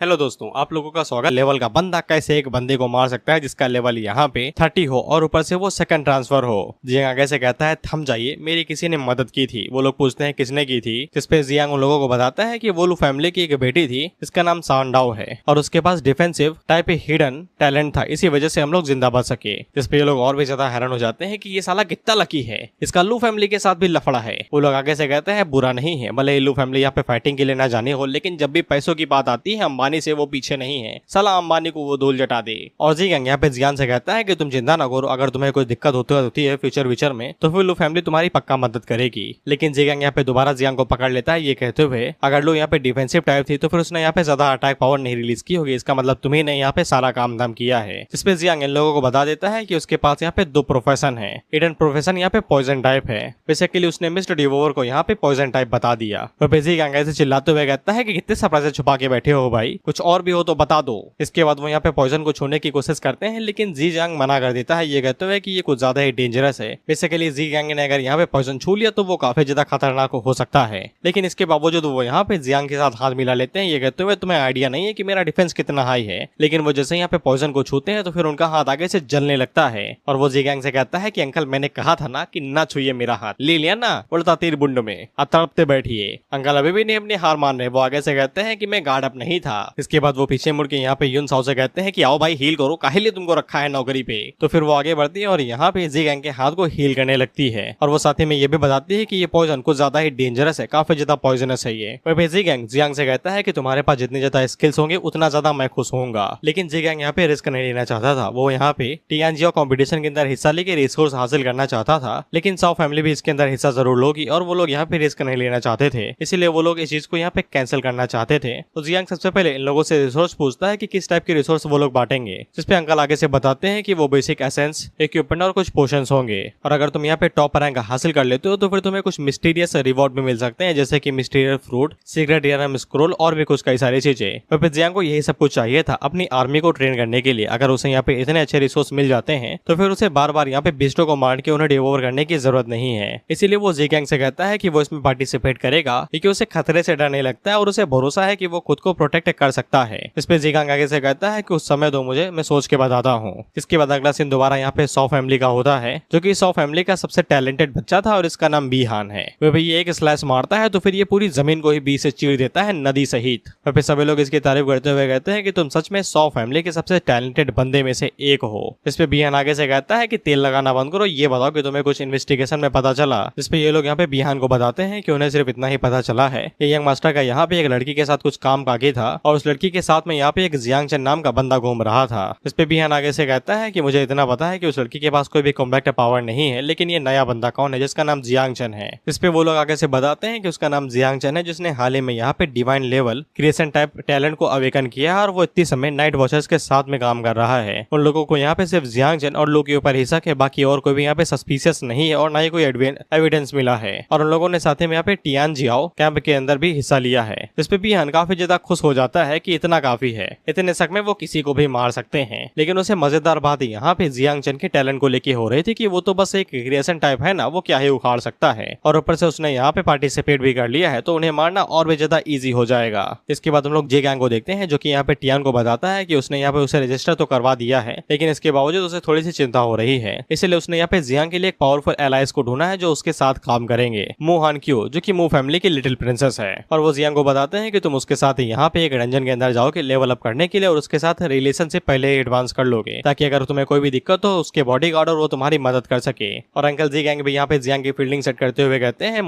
Hello दोस्तों, आप लोगों का स्वागत। लेवल का बंदा कैसे एक बंदे को मार सकता है जिसका लेवल यहाँ पे 30 हो और ऊपर से वो सेकंड ट्रांसफर हो। जियांग आगे से कहता है थम जाइए, मेरी किसी ने मदद की थी। वो लोग पूछते हैं किसने की थी, जिसपे जियांग उन लोगों को बताता है कि वो लू फैमिली की एक बेटी थी जिसका नाम सांडाओ है और उसके पास डिफेंसिव टाइप हिडन टैलेंट था, इसी वजह से हम लोग जिंदा बच सके। जिसपे ये लोग और भी ज्यादा हैरान हो जाते हैं कि ये साला कितना लकी है, इसका लू फैमिली के साथ भी लफड़ा है। वो लोग आगे से कहते हैं बुरा नहीं है, भले लू फैमिली यहाँ पे फाइटिंग के लिए ना जानी हो, लेकिन जब भी पैसों की बात आती है अंबानी से वो पीछे नहीं है। साला अंबानी को वो धूल जटा दे। और जियांग यहाँ पे जियान से कहता है कि तुम चिंता ना करो, अगर तुम्हें कोई दिक्कत होती है फ्यूचर में तो फिर लू फैमिली तुम्हारी पक्का मदद करेगी। लेकिन जियांग यहाँ पे दोबारा जियांग को पकड़ लेता है ये कहते हुए अगर लू यहाँ पे डिफेंसिव टाइप थी तो फिर उसने यहाँ पे ज्यादा अटैक पावर नहीं रिलीज की होगी, इसका मतलब तुम्ही ने यहाँ पे सारा काम धाम किया है। जिसपे जियांग इन लोगों को बता देता है कि उसके पास यहाँ पे दो प्रोफेशन है। हिडन प्रोफेशन यहाँ पे पॉइजन टाइप है, बेसिकली उसने मिस्टर डिवोवर को यहाँ पे पॉइजन टाइप बता दिया। तो जियांग ऐसे चिल्लाते हुए कहता है कि कितने सरप्राइज छुपा के बैठे हो भाई, कुछ और भी हो तो बता दो। इसके बाद वो यहाँ पे पॉइजन को छूने की कोशिश करते हैं, लेकिन जी जंग मना कर देता है ये कहते हुए कि ये कुछ ज्यादा ही डेंजरस है। बेसिकली जी जंग ने अगर यहाँ पे पॉइजन छू लिया तो वो काफी ज्यादा खतरनाक हो सकता है। लेकिन इसके बावजूद वो यहाँ पे जियांग के साथ हाथ मिला लेते हैं ये कहते हुए तुम्हें आइडिया नहीं है कि मेरा डिफेंस कितना हाई है। लेकिन वो जैसे यहाँ पे पॉइजन को छूते हैं तो फिर उनका हाथ आगे से जलने लगता है और वो जी गैंग से कहता है कि अंकल मैंने कहा था ना कि ना छुइए मेरा हाथ, ले लिया ना उड़ता तीर बुंड में, अब तड़पते बैठिए। अंकल अभी भी नहीं अपनी हार मान रहे, वो आगे से कहते हैं कि मैं गार्ड अप नहीं था। इसके बाद वो पीछे मुड़ के यहाँ पे युन साओ से कहते हैं कि आओ भाई हील करो, काहे लिए तुमको रखा है नौकरी पे। तो फिर वो आगे बढ़ती है और यहाँ पे जी गैंग के हाथ को हील करने लगती है और वो साथ ही में ये भी बताती है कि ये पॉइजन कुछ ज्यादा ही डेंजरस है, काफी ज्यादा पॉइजनस है ये। वह जी गैंग जियांग से कहता है कि तुम्हारे पास जितनी ज्यादा स्किल्स होंगे उतना ज्यादा मैं खुश होऊंगा। लेकिन जी गैंग यहाँ पे रिस्क नहीं लेना चाहता था, वो यहाँ पे टियानजियो कॉम्पिटिशन के अंदर हिस्सा लेके रिसोर्स हासिल करना चाहता था। लेकिन साओ फैमिली भी इसके अंदर हिस्सा जरूर लोगी और वो लोग यहाँ पे रिस्क नहीं लेना चाहते थे, इसीलिए वो लोग इस चीज को यहाँ पे कैंसिल करना चाहते थे। तो जियांग सबसे पहले इन लोगों से रिसोर्स पूछता है कि किस टाइप के रिसोर्स वो लोग बांटेंगे, जिसपे अंकल आगे से बताते हैं कि वो बेसिक एसेंस, इक्विपमेंट और कुछ पोशंस होंगे और अगर तुम यहाँ पे टॉप रैंक हासिल कर लेते हो तो फिर तुम्हें कुछ मिस्टीरियस रिवॉर्ड भी मिल सकते हैं, जैसे कि मिस्टीरियस फ्रूट, सीक्रेट एरम स्क्रोल और भी कुछ कई सारी चीजें। फिर जियांग को यही सब कुछ चाहिए था अपनी आर्मी को ट्रेन करने के लिए। अगर उसे यहाँ पे इतने अच्छे रिसोर्स मिल जाते हैं तो फिर उसे बार बार यहाँ पे बिस्टो को मार के उन्हें डिवोर करने की जरूरत नहीं है। इसीलिए वो जी गैंग से कहता है कि वो इसमें पार्टिसिपेट करेगा क्योंकि उसे खतरे से डर नहीं लगता है और उसे भरोसा है कि वो खुद को प्रोटेक्ट कर सकता है। इस पे जी गैंग आगे से कहता है कि उस समय दो मुझे, मैं सोच के बताता हूँ। इसके बाद अगला सीन दोबारा यहाँ पे सौ फैमिली का होता है, जो कि सौ फैमिली का सबसे टैलेंटेड बच्चा था और इसका नाम बीहान है। वह भाई एक स्लैश मारता है तो फिर ये पूरी जमीन को ही बी से चीर देता है, नदी सहित। फिर सभी लोग इसकी तारीफ करते हुए कहते हैं कि तुम सच में सौ फैमिली के सबसे टैलेंटेड बंदे में से एक हो। इस पे बीहान आगे से कहता है कि तेल लगाना बंद करो, ये बताओ कि तुम्हें कुछ इन्वेस्टिगेशन में पता चला। जिसपे ये लोग यहाँ पे बीहान को बताते हैं कि उन्हें सिर्फ इतना ही पता चला है कि यंग मास्टर का यहाँ पे एक लड़की के साथ कुछ काम कागे था और उस लड़की के साथ में यहाँ पे एक जियांग चेन नाम का बंदा घूम रहा था। इस पे बीहान आगे से कहता है कि मुझे इतना पता है कि उस लड़की के पास कोई भी कॉम्बैक्ट पावर नहीं है, लेकिन ये नया बंदा कौन है जिसका नाम जियांग चेन है। इस पे वो लोग आगे से बताते हैं कि उसका नाम जियांग चेन है, जिसने हाल ही में यहाँ पे divine level creation type talent को अवेकन किया है और वो इतनी समय नाइट वॉचर्स के साथ में काम कर रहा है। उन लोगों को यहाँ पे सिर्फ जियांग चेन और लोग के ऊपर हिस्सा के बाकी और कोई भी यहाँ पे सस्पिशियस नहीं है और ना ही कोई एविडेंस मिला है। और उन लोगों ने साथ में यहाँ पे टियानजियो कैंप के अंदर भी हिस्सा लिया है। इस पे बीहान काफी ज्यादा खुश हो जाता है कि इतना काफी है, इतने शक में वो किसी को भी मार सकते हैं। लेकिन उसे मजेदार बात यहाँ पे जियांग चेन के टैलेंट को लेके हो रही थी कि वो तो बस एक क्रिएशन टाइप है ना, वो क्या ही उखाड़ सकता है और ऊपर से उसने यहाँ पे पार्टिसिपेट भी कर लिया है तो उन्हें मारना और भी ज्यादा इजी हो जाएगा। इसके बाद हम लोग जे गैंग को देखते हैं, जो कि यहाँ पे टियान को बताता है कि उसने यहाँ पे उसे रजिस्टर तो करवा दिया है, लेकिन इसके बावजूद उसे थोड़ी सी चिंता हो रही है। इसलिए उसने यहाँ पे जियांग के लिए एक पावरफुल एलायंस को ढूंढा है जो उसके साथ काम करेंगे, मू हान क्यू, जो कि मू फैमिली की लिटिल प्रिंसेस है। और वो जियांग को बताते हैं कि तुम उसके साथ यहाँ पे एक डंजन के अंदर जाओगे लेवल अप करने के लिए और उसके साथ रिलेशनशिप पहले एडवांस कर लोगे, ताकि अगर तुम्हें कोई भी दिक्कत हो उसके बॉडीगार्ड और वो तुम्हारी मदद कर सके। और अंकल जी गैंग भी यहाँ पे जियांग की फील्डिंग सेट करते हुए कहते हैं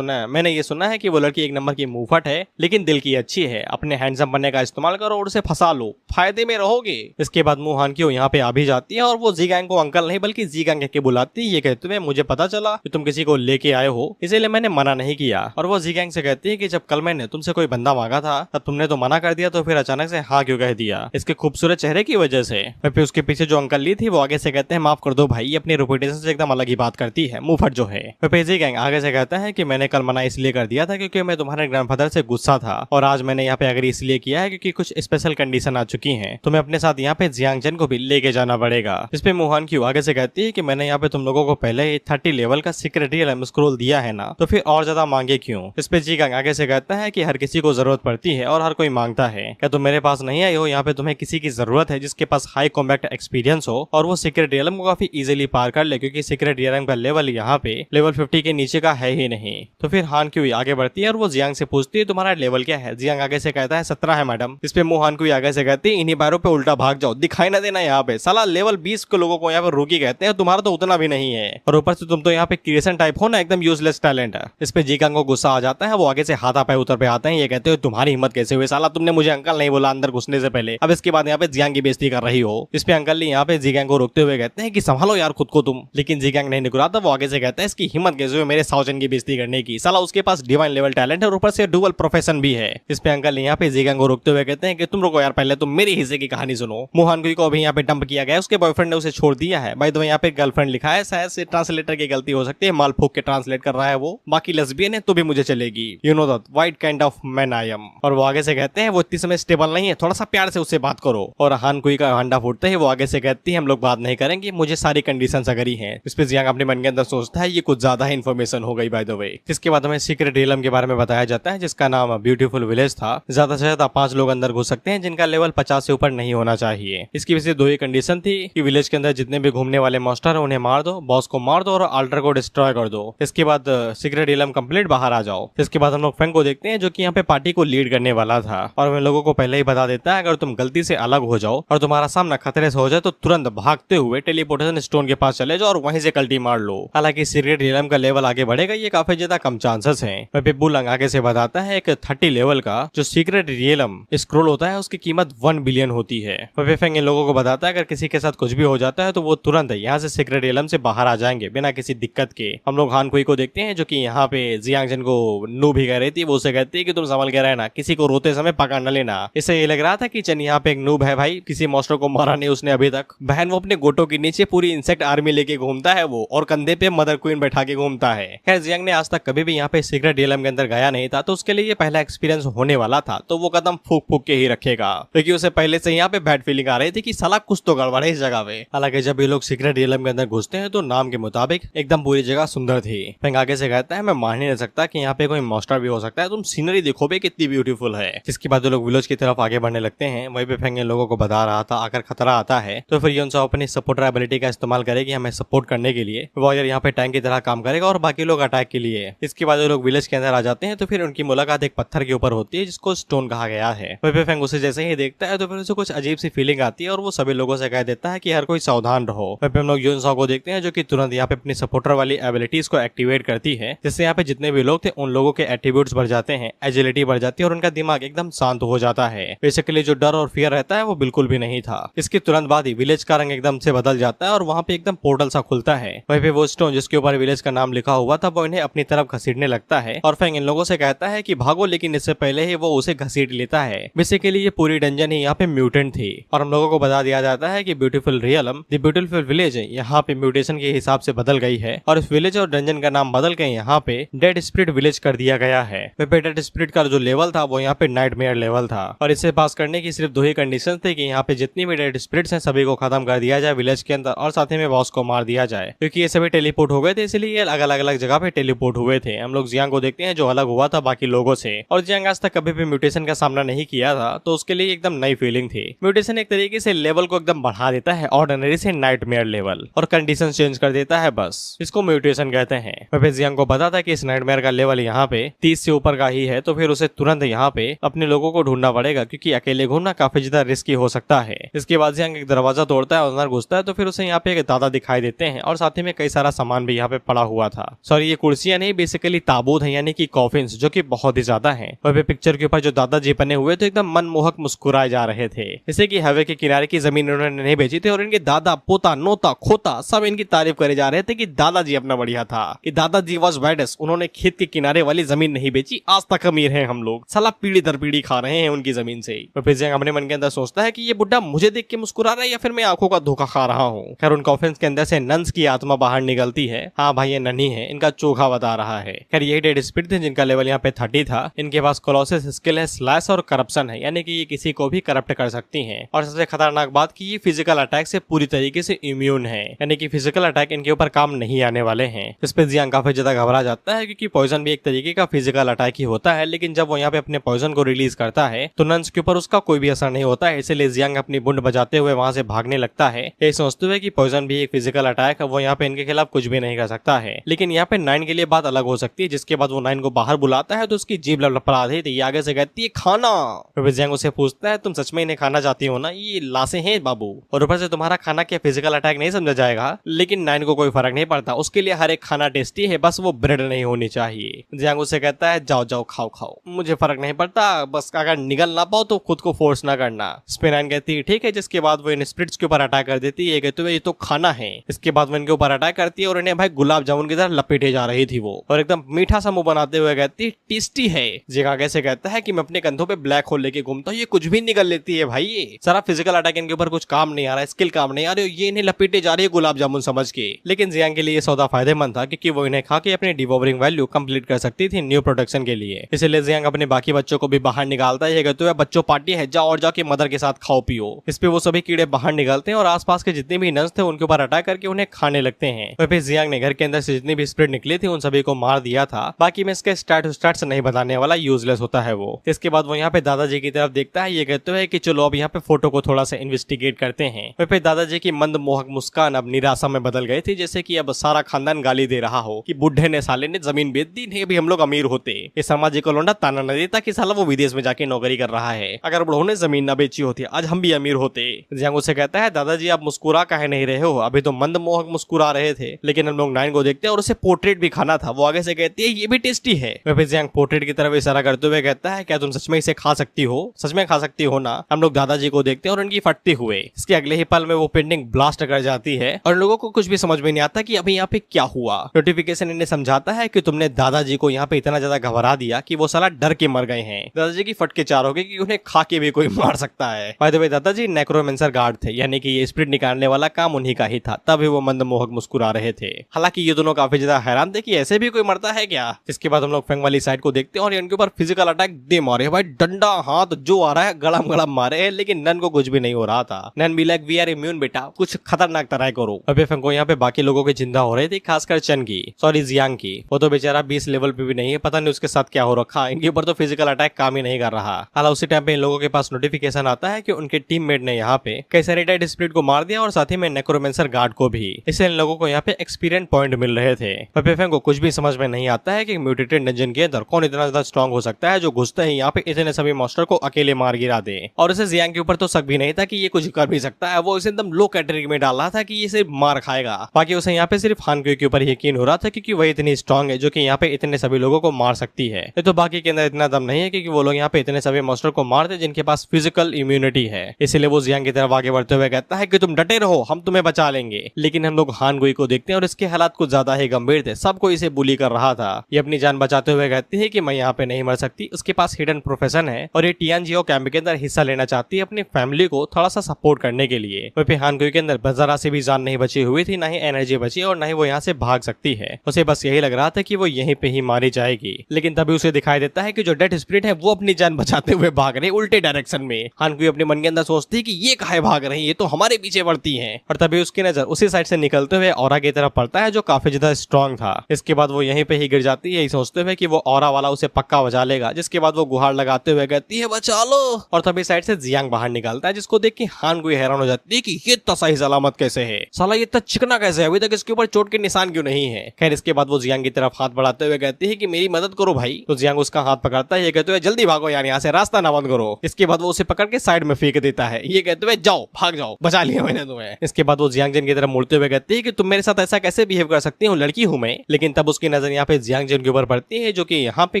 मैंने ये सुना है कि वो लड़की एक नंबर की मुंहफट है लेकिन दिल की अच्छी है, अपने हैंडसम बनने का इस्तेमाल करो और उसे फंसा लो, फायदे में रहोगे। इसके बाद मू हान क्यू यहाँ पे आ भी जाती है और वो जी गैंग को अंकल नहीं बल्कि जी गैंग के बुलाती है, ये कहते हुए मुझे पता चला कि तुम किसी को लेके आए हो, इसीलिए मैंने मना नहीं किया। और वो जी गैंग से कहती है कि जब कल मैंने तुमसे कोई बंदा मांगा था तब तुमने तो मना कर दिया, तो फिर अचानक से हाँ क्यों कह दिया? इसके खूबसूरत चेहरे की वजह से। फिर उसके पीछे जो अंकल ली थी वो आगे से कहते हैं माफ कर दो भाई, अपनी रेपुटेशन से एकदम अलग ही बात करती है, मुंहफट जो है। फिर जी गैंग आगे से कहता है कि मैंने कल मना इसलिए कर दिया था क्योंकि मैं तुम्हारे ग्रैंडफादर से गुस्सा था और आज मैंने यहाँ पे अगर इसलिए किया है क्योंकि कुछ स्पेशल कंडीशन आ चुकी है, तुम्हें अपने साथ यहाँ पे जियांग चेन को भी लेके जाना पड़ेगा। इस पे मुहान क्यू आगे से कहती है कि मैंने यहाँ पे तुम लोगों को पहले ही 30 लेवल का सीक्रेट रियल स्क्रोल दिया है ना, तो फिर और ज्यादा मांगे क्यों? इस पे जी गैंग आगे से कहता है कि हर किसी को जरूरत पड़ती है और हर कोई मांगता है, क्या तुम मेरे पास नहीं आई हो? यहाँ पे तुम्हें किसी की जरूरत है जिसके पास हाई कॉम्बैट एक्सपीरियंस हो और वो सीक्रेट रियलम को काफी इजीली पार कर ले, क्योंकि सीक्रेट रियलम का लेवल यहाँ पे लेवल 50 के नीचे का है ही नहीं। तो फिर हान क्यूई आगे बढ़ती है और वो जियांग से पूछती है तुम्हारा लेवल क्या है? जियांग आगे से कहता है 17 है मैडम। इस पे हान क्यूई आगे से कहती है इन्हीं पैरों पे उल्टा भाग जाओ, दिखाई ना देना यहाँ पे, साला लेवल 20 के लोगों को यहाँ पे रूकी कहते हैं, तुम्हारा तो उतना भी नहीं है और ऊपर से तुम तो यहाँ पे क्रिएशन टाइप हो ना, एकदम यूजलेस टैलेंट है। इस पे जियांग को गुस्सा आ जाता है, वो आगे से हाथापाई उतर पे आते हैं, ये कहते हो तुम्हारी हिम्मत कैसे हुई, साला तुमने मुझे अंकल नहीं बोला अंदर घुसने से पहले, अब इसके बाद यहाँ पे जियांग की बेइज्जती कर रही हो। इस पे अंकल ने यहाँ पे जियांग को रोकते हुए कहते हैं कि संभालो यार खुद को तुम, लेकिन जियांग नहीं निकुराता, वो आगे से कहता है इसकी हिम्मत कैसे हुई मेरे साउजन की बेइज्जती करने की, साला उसके पास डिवाइन लेवल टैलेंट है और ऊपर से डुअल प्रोफेशन भी है। इस पे अंकल ने यहाँ पे जियांग को रोकते हुए कहते हैं कि तुम रुको यार, पहले तुम मेरे हिस्से की कहानी सुनो। हान क्यूई को अभी यहाँ पे डंप किया गया, उसके बॉयफ्रेंड ने उसे छोड़ दिया है। भाई तो यहाँ पे गर्लफ्रेंड लिखा है, शायद से ट्रांसलेटर की गलती हो सकती है, माल फूक के ट्रांसलेट कर रहा है वो, बाकी लेस्बियन है तो भी मुझे चलेगी, you know that white kind of man I am. और वो आगे से कहते हैं वो इतनी समय स्टेबल नहीं है, थोड़ा सा प्यार से उससे बात करो। और हान क्यूई का हंडा फूटते है, वो आगे से कहती है हम लोग बात नहीं करेंगे, मुझे सारी कंडीशंस अगरी हैं। इस पे जियांग अपने मन के अंदर सोचता है ये कुछ ज्यादा ही इन्फॉर्मेशन हो गई बाय द वे। जिसके बाद हमें सीक्रेट रियलम के बारे में बताया जाता है जिसका नाम ब्यूटीफुल विलेज था। ज्यादा से ज्यादा 5 लोग अंदर घुस सकते हैं जिनका लेवल 50 से ऊपर नहीं होना चाहिए। इसकी वजह से 2 ही कंडीशन थी कि विलेज के अंदर जितने भी घूमने वाले मॉन्स्टर है उन्हें मार दो, बॉस को मार दो और अल्टर को डिस्ट्रॉय कर दो। इसके बाद सीक्रेट रियलम कंप्लीट बाहर आ जाओ। इसके बाद हम लोग फेंग को देखते हैं जो कि यहाँ पे पार्टी को लीड करने वाला था और उन लोगों को पहले ही बता देता है अगर तुम गलती से अलग हो जाओ और तुम्हारा सामना खतरे से हो जाए तो तुरंत भागते हुए टेलीपोर्टेशन स्टोन के पास चले जाओ और वहीं से कल्टी मार लो। हालांकि सीक्रेट रियलम का लेवल आगे बढ़ेगा ये काफी ज्यादा कम चांसेस हैं। पिप्पू लंग आगे से बताता है एक 30 लेवल का जो सीक्रेट रियलम स्क्रॉल होता है उसकी कीमत 1 बिलियन होती है। फेंग इन लोगों को बताता है अगर किसी के साथ कुछ भी हो जाता है तो वो तुरंत यहाँ से सीक्रेट रियलम से बाहर आ जाएंगे बिना किसी दिक्कत के। हम लोग हान क्यूई को देखते हैं जो कि यहाँ पे जियांग जन को नूब ही कह रही थी, वो उसे कहती है कि तुम संभल के रहना, किसी को रोते समय पकड़ न लेना। इससे ये लग रहा था कि चन यहाँ पे एक नूब है भाई, किसी मॉन्स्टर को मारा नहीं उसने अभी तक। बहन वो अपने गोटों के नीचे पूरी इंसेक्ट आर्मी लेके घूमता है वो, और कंधे पे मदर क्वीन बैठा के घूमता है। खैर जियांग ने आज तक कभी भी यहाँ पे सीक्रेट रियलम के अंदर गया नहीं था तो उसके लिए ये पहला एक्सपीरियंस होने वाला था, तो वो कदम फूक फूक के ही रखेगा क्योंकि उसे पहले से यहाँ पे बैड फीलिंग आ रही थी कि साला कुछ तो गड़बड़ है इस जगह पे। हालांकि जब ये लोग सीक्रेट रियलम के अंदर घुसते हैं तो नाम के मुताबिक एकदम पूरी जगह सुंदर थी। फेंग आगे से कहता है मैं मान ही नहीं सकता कि यहाँ पे कोई मॉन्स्टर भी हो सकता है, तुम सीनरी देखो बे कितनी ब्यूटीफुल है। जिसके बाद लोग विलेज की तरफ आगे बढ़ने लगते हैं। वहीं पे फेंग इन लोगों को बता रहा था अगर खतरा आता है तो फिर योनसो अपनी सपोर्टर एबिलिटी का इस्तेमाल करेगी हमें सपोर्ट करने के लिए। वॉरियर यहाँ पे टैंक की तरह काम करेगा और बाकी लोग अटैक के लिए। इसके बाद लोग विलेज के अंदर आ जाते हैं तो फिर उनकी मुलाकात एक पत्थर के ऊपर होती है जिसको स्टोन कहा गया है। वहीं पे फेंग उसे जैसे ही देखता है तो फिर उसे कुछ अजीब सी फीलिंग आती है और वो सभी लोगों से कह देता है कि हर कोई सावधान रहो। वहीं पे हम लोग योनसो को देखते हैं जो कि तुरंत यहाँ पे अपनी सपोर्टर वाली एबिलिटीज को एक्टिवेट करती है, जिससे यहाँ पे जितने भी लोग थे उन लोगों के एट्रीब्यूट्स बढ़ जाते हैं, एजिलिटी बढ़ जाती है और उनका दिमाग एकदम शांत हो जाता है। बेसिकली जो डर और फियर रहता है वो बिल्कुल भी नहीं था। इसके तुरंत बाद ही विलेज का रंग एकदम से बदल जाता है और वहाँ पे एकदम पोर्टल सा खुलता है। वहीं पे वो स्टोन जिसके ऊपर विलेज का नाम लिखा हुआ था वो इन्हें अपनी तरफ घसीटने लगता है और फेंग इन लोगों से कहता है कि भागो, लेकिन इससे पहले ही वो उसे घसीट लेता है। बेसिकली ये पूरी डंजन ही यहाँ पे म्यूटेंट थी और हम लोगों को बता दिया जाता है कि beautiful realm the beautiful village यहाँ पे म्यूटेशन के हिसाब से बदल गई है और इस विलेज और डंजन का नाम बदल के यहाँ पे डेड स्पिरिट विलेज कर दिया गया है। डेड स्पिरिट का जो लेवल था वो यहाँ पे नाइटमेयर लेवल था और इसे पास करने की सिर्फ 2 ही कंडीशन थे कि यहाँ पे जितनी भी डेड स्पिरिट्स हैं सभी को खत्म कर दिया जाए विलेज के अंदर और साथ ही में बॉस को मार दिया जाए, क्योंकि ये सभी टेलीपोर्ट हो गए थे इसलिए ये अलग अलग जगह पे टेलीपोर्ट हुए थे। हम लोग जियांग को देखते हैं जो अलग हुआ था बाकी लोगों से और जियांग आज तक कभी भी म्यूटेशन का सामना नहीं किया था तो उसके लिए एकदम नई फीलिंग थी। म्यूटेशन एक तरीके से लेवल को एकदम बढ़ा देता है ऑर्डिनरी से नाइटमेयर लेवल और कंडीशन चेंज कर देता है, बस इसको म्यूटेशन कहते हैं। जियांग को पता था कि इस नाइटमेयर का लेवल यहाँ पे 30 से ऊपर का ही है तो फिर उसे तुरंत यहाँ पे अपने लोगों को ढूंढना पड़ेगा क्योंकि अकेले घूमना काफी ज्यादा रिस्की हो सकता है। इसके बाद जियांग एक दरवाजा तोड़ता है और अंदर घुसता है तो फिर उसे यहाँ पे एक दादा दिखाई देते हैं और साथ ही में कई सारा सामान भी यहाँ पे पड़ा हुआ था। सॉरी ये कुर्सियां नहीं बेसिकली ताबूत है यानी कि कॉफिन्स जो कि बहुत ही ज्यादा है। वह पिक्चर के ऊपर जो दादाजी बने हुए तो एकदम मनमोहक मुस्कुराए जा रहे थे, जैसे कि हवे के किनारे की जमीन उन्होंने नहीं बेची थी और इनके दादा पोता नोता खोता सब इनकी तारीफ करे जा रहे थे कि दादाजी अपना बढ़िया था, कि दादाजी वाज बैडेस्ट, उन्होंने खेत के किनारे वाली जमीन नहीं बेची, आज तक अमीर हैं हम लोग, साला पीढ़ी दर पीढ़ी खा रहे हैं उनकी जमीन से। फिर जियांग अपने मन के अंदर सोचता है कि ये बुड्ढा मुझे देख के मुस्कुरा रहा है या फिर मैं आंखों का धोखा खा रहा हूँ। खैर उन कॉफिन्स के अंदर से नन्स की आत्मा बाहर निकलती है। हाँ भाई ये नन्ही है, इनका चोखा बता रहा है। खैर ये डेड स्पिरिट थे जिनका लेवल यहाँ पे 30 था। इनके पास कोलोसिस स्किल है, स्लैश और करप्शन है, यानी कि ये किसी को भी करप्ट कर सकती हैं। और सबसे खतरनाक बात कि ये फिजिकल अटैक से पूरी तरीके से इम्यून है, यानी कि फिजिकल अटैक इनके ऊपर काम नहीं आने वाले हैं। इस पे जियांग काफी ज्यादा घबरा जाता है क्योंकि पॉइजन भी एक तरीके का फिजिकल अटैक ही होता है, लेकिन जब वो यहाँ पे अपने पॉइजन को रिलीज करता करता है तो नंस के ऊपर उसका कोई भी असर नहीं होता है। इसलिए जियांग अपनी बुंड बजाते हुए वहां से भागने लगता है, ये सोचते हुए कि पॉइजन भी एक फिजिकल अटैक है, वो यहाँ पे इनके खिलाफ कुछ भी नहीं कर सकता है। लेकिन यहाँ पे 9 के लिए बात अलग हो सकती है। जिसके बाद वो 9 को बाहर बुलाता है तो उसकी जीभ लड़खड़ा रही थी, आगे से कहती है खाना। फिर जियांग उसे पूछता है तुम सच में इन्हें खाना चाहती हो ना, ये लाशें हैं बाबू, और ऊपर से तुम्हारा खाना क्या फिजिकल अटैक नहीं समझा जाएगा। लेकिन 9 को कोई फर्क नहीं पड़ता, उसके लिए हर एक खाना टेस्टी है, बस वो ब्रेड नहीं होनी चाहिए। जियांग उसे कहता है जाओ जाओ खाओ खाओ, मुझे फर्क नहीं पड़ता, बस अगर निगल ना पाओ तो खुद को फोर्स ना करना। स्पिनाइन कहती है ठीक है। जिसके बाद वो इन स्प्रिट्स के ऊपर अटैक कर देती है, कहते हुए ये तो खाना है। इसके बाद वो इनके ऊपर अटैक करती है और इन्हें भाई गुलाब जामुन की तरह लपेटे जा रही थी वो, और एकदम मीठा सा मुंह बनाते हुए कहती है टेस्टी है। जियांग आगे से कहता है कि मैं अपने कंधों पे ब्लैक होल लेके घूमता हूँ, ये कुछ भी निगल लेती है भाई, ये सारा फिजिकल अटैक इनके ऊपर कुछ काम नहीं आ रहा है, स्किल काम नहीं आ रही, ये इन्हें लपेटे जा रही है गुलाब जामुन समझ के। लेकिन जियांग के लिए ये सौदा फायदेमंद था क्योंकि वो इन्हें खा के अपनी डिवोवरिंग वैल्यू कंप्लीट कर सकती थी न्यू प्रोडक्शन के लिए। इसलिए जियांग अपने बाकी बच्चों को भी बाहर निकालता है, कहते हुए बच्चों पार्टी है, जाओ और जाके मदर के साथ खाओ पियो। इस पे वो सभी कीड़े बाहर निकलते हैं और आसपास के जितने भी नंस थे उनके ऊपर अटैक करके उन्हें खाने लगते हैं। और फिर जियांग ने घर के अंदर से जितनी भी स्प्रिट निकली थी उन सभी को मार दिया था। बाकी में इसके स्टार्ट से नहीं बताने वाला, यूजलेस होता है वो। इसके बाद वो यहाँ पे दादाजी की तरफ देखता है, ये कहते हैं कि चलो अब यहाँ पे फोटो को थोड़ा सा इन्वेस्टिगेट करते हैं। और फिर दादाजी की मंद मोहक मुस्कान अब निराशा में बदल गई थी, जैसे कि अब सारा खानदान गाली दे रहा हो कि बुढ़े ने साले ने जमीन बेच दी, नहीं अभी हम लोग अमीर होते। ये सामाजिक लौंडा ताना न देता कि साला वो विदेश में जाके नौकरी कर रहा है, अगर बुढ़ों ने जमीन न बेची होती आज हम भी अमीर होते। जियांग उसे कहता है दादाजी आप मुस्कुरा काहे नहीं रहे हो, अभी तो मंद मोहक मुस्कुरा रहे थे। लेकिन हम लोग 9 को देखते हैं और उसे पोर्ट्रेट भी खाना था, वो आगे से कहती है ये भी टेस्टी है। फिर जियांग पोर्ट्रेट की तरफ इशारा करते हुए कहता है क्या तुम सच में इसे खा सकती हो, सच में खा सकती हो ना। हम लोग दादाजी को देखते हैं और उनकी फटते हुए इसके अगले ही पल में वो पेंटिंग ब्लास्ट कर जाती है और लोगों को कुछ भी समझ में नहीं आता कि अभी यहाँ पे क्या हुआ। नोटिफिकेशन इन्हें समझाता है कि तुमने दादाजी को यहाँ पे इतना ज्यादा घबरा दिया कि वो साला डर के मर गए हैं। दादाजी की फटके चार हो गए कि उन्हें खा के भी कोई मार सकता है। बाय द वे दादाजी नेक्रोमेंसर गार्ड थे, यानी कि ये स्पिरिट निकालने वाला काम उन्हीं का ही था, तभी वो मंद मोहक मुस्कुरा रहे थे। हालांकि ये दोनों काफी ज्यादा हैरान थे कि ऐसे भी कोई मरता है क्या। इसके बाद हम लोग फेंग वाली साइड को देखते हैं और इनके ऊपर फिजिकल अटैक दे मारे भाई, डंडा हाथ जो आ रहा है गड़म गड़म मारे हैं, लेकिन नन को कुछ भी नहीं हो रहा था। नन भी लाइक वी आर इम्यून बेटा, कुछ खतरनाक तरह करो। अबे फेंग को यहाँ पे बाकी लोगों की चिंता हो रही थी, खासकर चन की, सॉरी जियांग की। वो तो बेचारा 20 लेवल पे भी नहीं है, पता नहीं उसके साथ क्या हो रखा, इनके ऊपर तो फिजिकल अटैक काम ही नहीं कर रहा। हालांकि उसी टाइम पे इन लोगों के पास नोटिफिकेशन आता है कि उनके टीममेट ने यहाँ पे कैसरिटाइड स्पिरिट को मार दिया और साथ ही में नेक्रोमेंसर गार्ड को भी। इससे इन लोगों को यहाँ पे एक्सपीरियंस पॉइंट मिल रहे थे। फेंग को कुछ भी समझ में नहीं आता है कि म्यूटेटेड डंजन के अंदर कौन इतना ज्यादा स्ट्रॉन्ग हो सकता है जो घुसते ही यहाँ पे इतने सभी मॉन्स्टर को अकेले मार गिरा दे। और इसे जियांग के ऊपर तो शक भी नहीं था कि ये कुछ कर भी सकता है, वो इसे एकदम लो कैटेगरी में डाल रहा था कि ये सिर्फ मार खाएगा। बाकी उसे यहाँ पे सिर्फ हान क्यू के ऊपर यकीन हो रहा था क्योंकि वही इतनी स्ट्रॉन्ग है जो कि यहाँ पे इतने सभी लोगों को मार सकती है। तो बाकी के अंदर इतना दम नहीं है क्योंकि वो लोग यहाँ पे इतने सभी मॉन्स्टर को मारते जिनके पास फिजिकल इम्यूनिटी है। इसलिए वो जियांग की तरफ आगे बढ़ते हुए कहता है कि तुम डटे रहो, हम तुम्हें बचा लेंगे। लेकिन हम लोग हान गुई को देखते हैं और इसके हालात कुछ ज्यादा ही गंभीर थे, सबको इसे बुली कर रहा था। ये अपनी जान बचाते हुए कहती है कि मैं यहाँ पे नहीं मर सकती, उसके पास हिडन प्रोफेशन है और ये टियानजियो कैंप के अंदर हिस्सा लेना चाहती है अपनी फैमिली को थोड़ा सा सपोर्ट करने के लिए। वहीं पे हान गुई के अंदर जरा से भी जान नहीं बची हुई थी, ना ही एनर्जी बची और ना ही वो यहाँ से भाग सकती है। उसे बस यही लग रहा था कि वो यहीं पे ही मारी जाएगी। लेकिन तभी उसे दिखाई देता है कि जो डेड स्पिरिट है वो अपनी जान बचाते हुए भाग रहे उल्टे डायरेक्शन में। हान गुई अपने मन के अंदर सोचती है कि ये काहे भाग रही है, ये तो हमारे पीछे बढ़ती है। और तभी उसकी नजर उसी साइड से निकलते हुए औरा की तरफ पड़ता है जो काफी ज्यादा स्ट्रॉन्ग था। इसके बाद वो यहीं पे ही गिर जाती है, यही सोचते हुए कि वो औरा वाला उसे पक्का बचा लेगा। जिसके बाद वो गुहार लगाते हुए कहती है बचा लो। और तभी साइड से जियांग बाहर निकलता है, जिसको देख के हान गुई हैरान हो जाती है कि ये इतना सही सलामत कैसे है, साला ये इतना चिकना कैसे है, अभी तक इसके ऊपर चोट के निशान क्यों नहीं है। खैर इसके बाद वो जियांग की तरफ हाथ बढ़ाते हुए कहती है कि मेरी मदद करो भाई। तो जियांग उसका हाथ पकड़ता है, ये कहते हुए जल्दी भागो यार, यहाँ से रास्ता ना बंद करो। इसके बाद वो उसे पकड़ के साइड में फेंक देता है, ये कहते हुए जाओ भाग जाओ, बचा लिया मैंने तुम्हें। इसके बाद वो जियांग जन की तरफ मुड़ते हुए कहती है कि तुम मेरे साथ ऐसा कैसे बिहेव कर सकती हो, लड़की हूं मैं। लेकिन तब उसकी नजर यहाँ पे जियांग जन के ऊपर पड़ती है जो कि यहाँ पे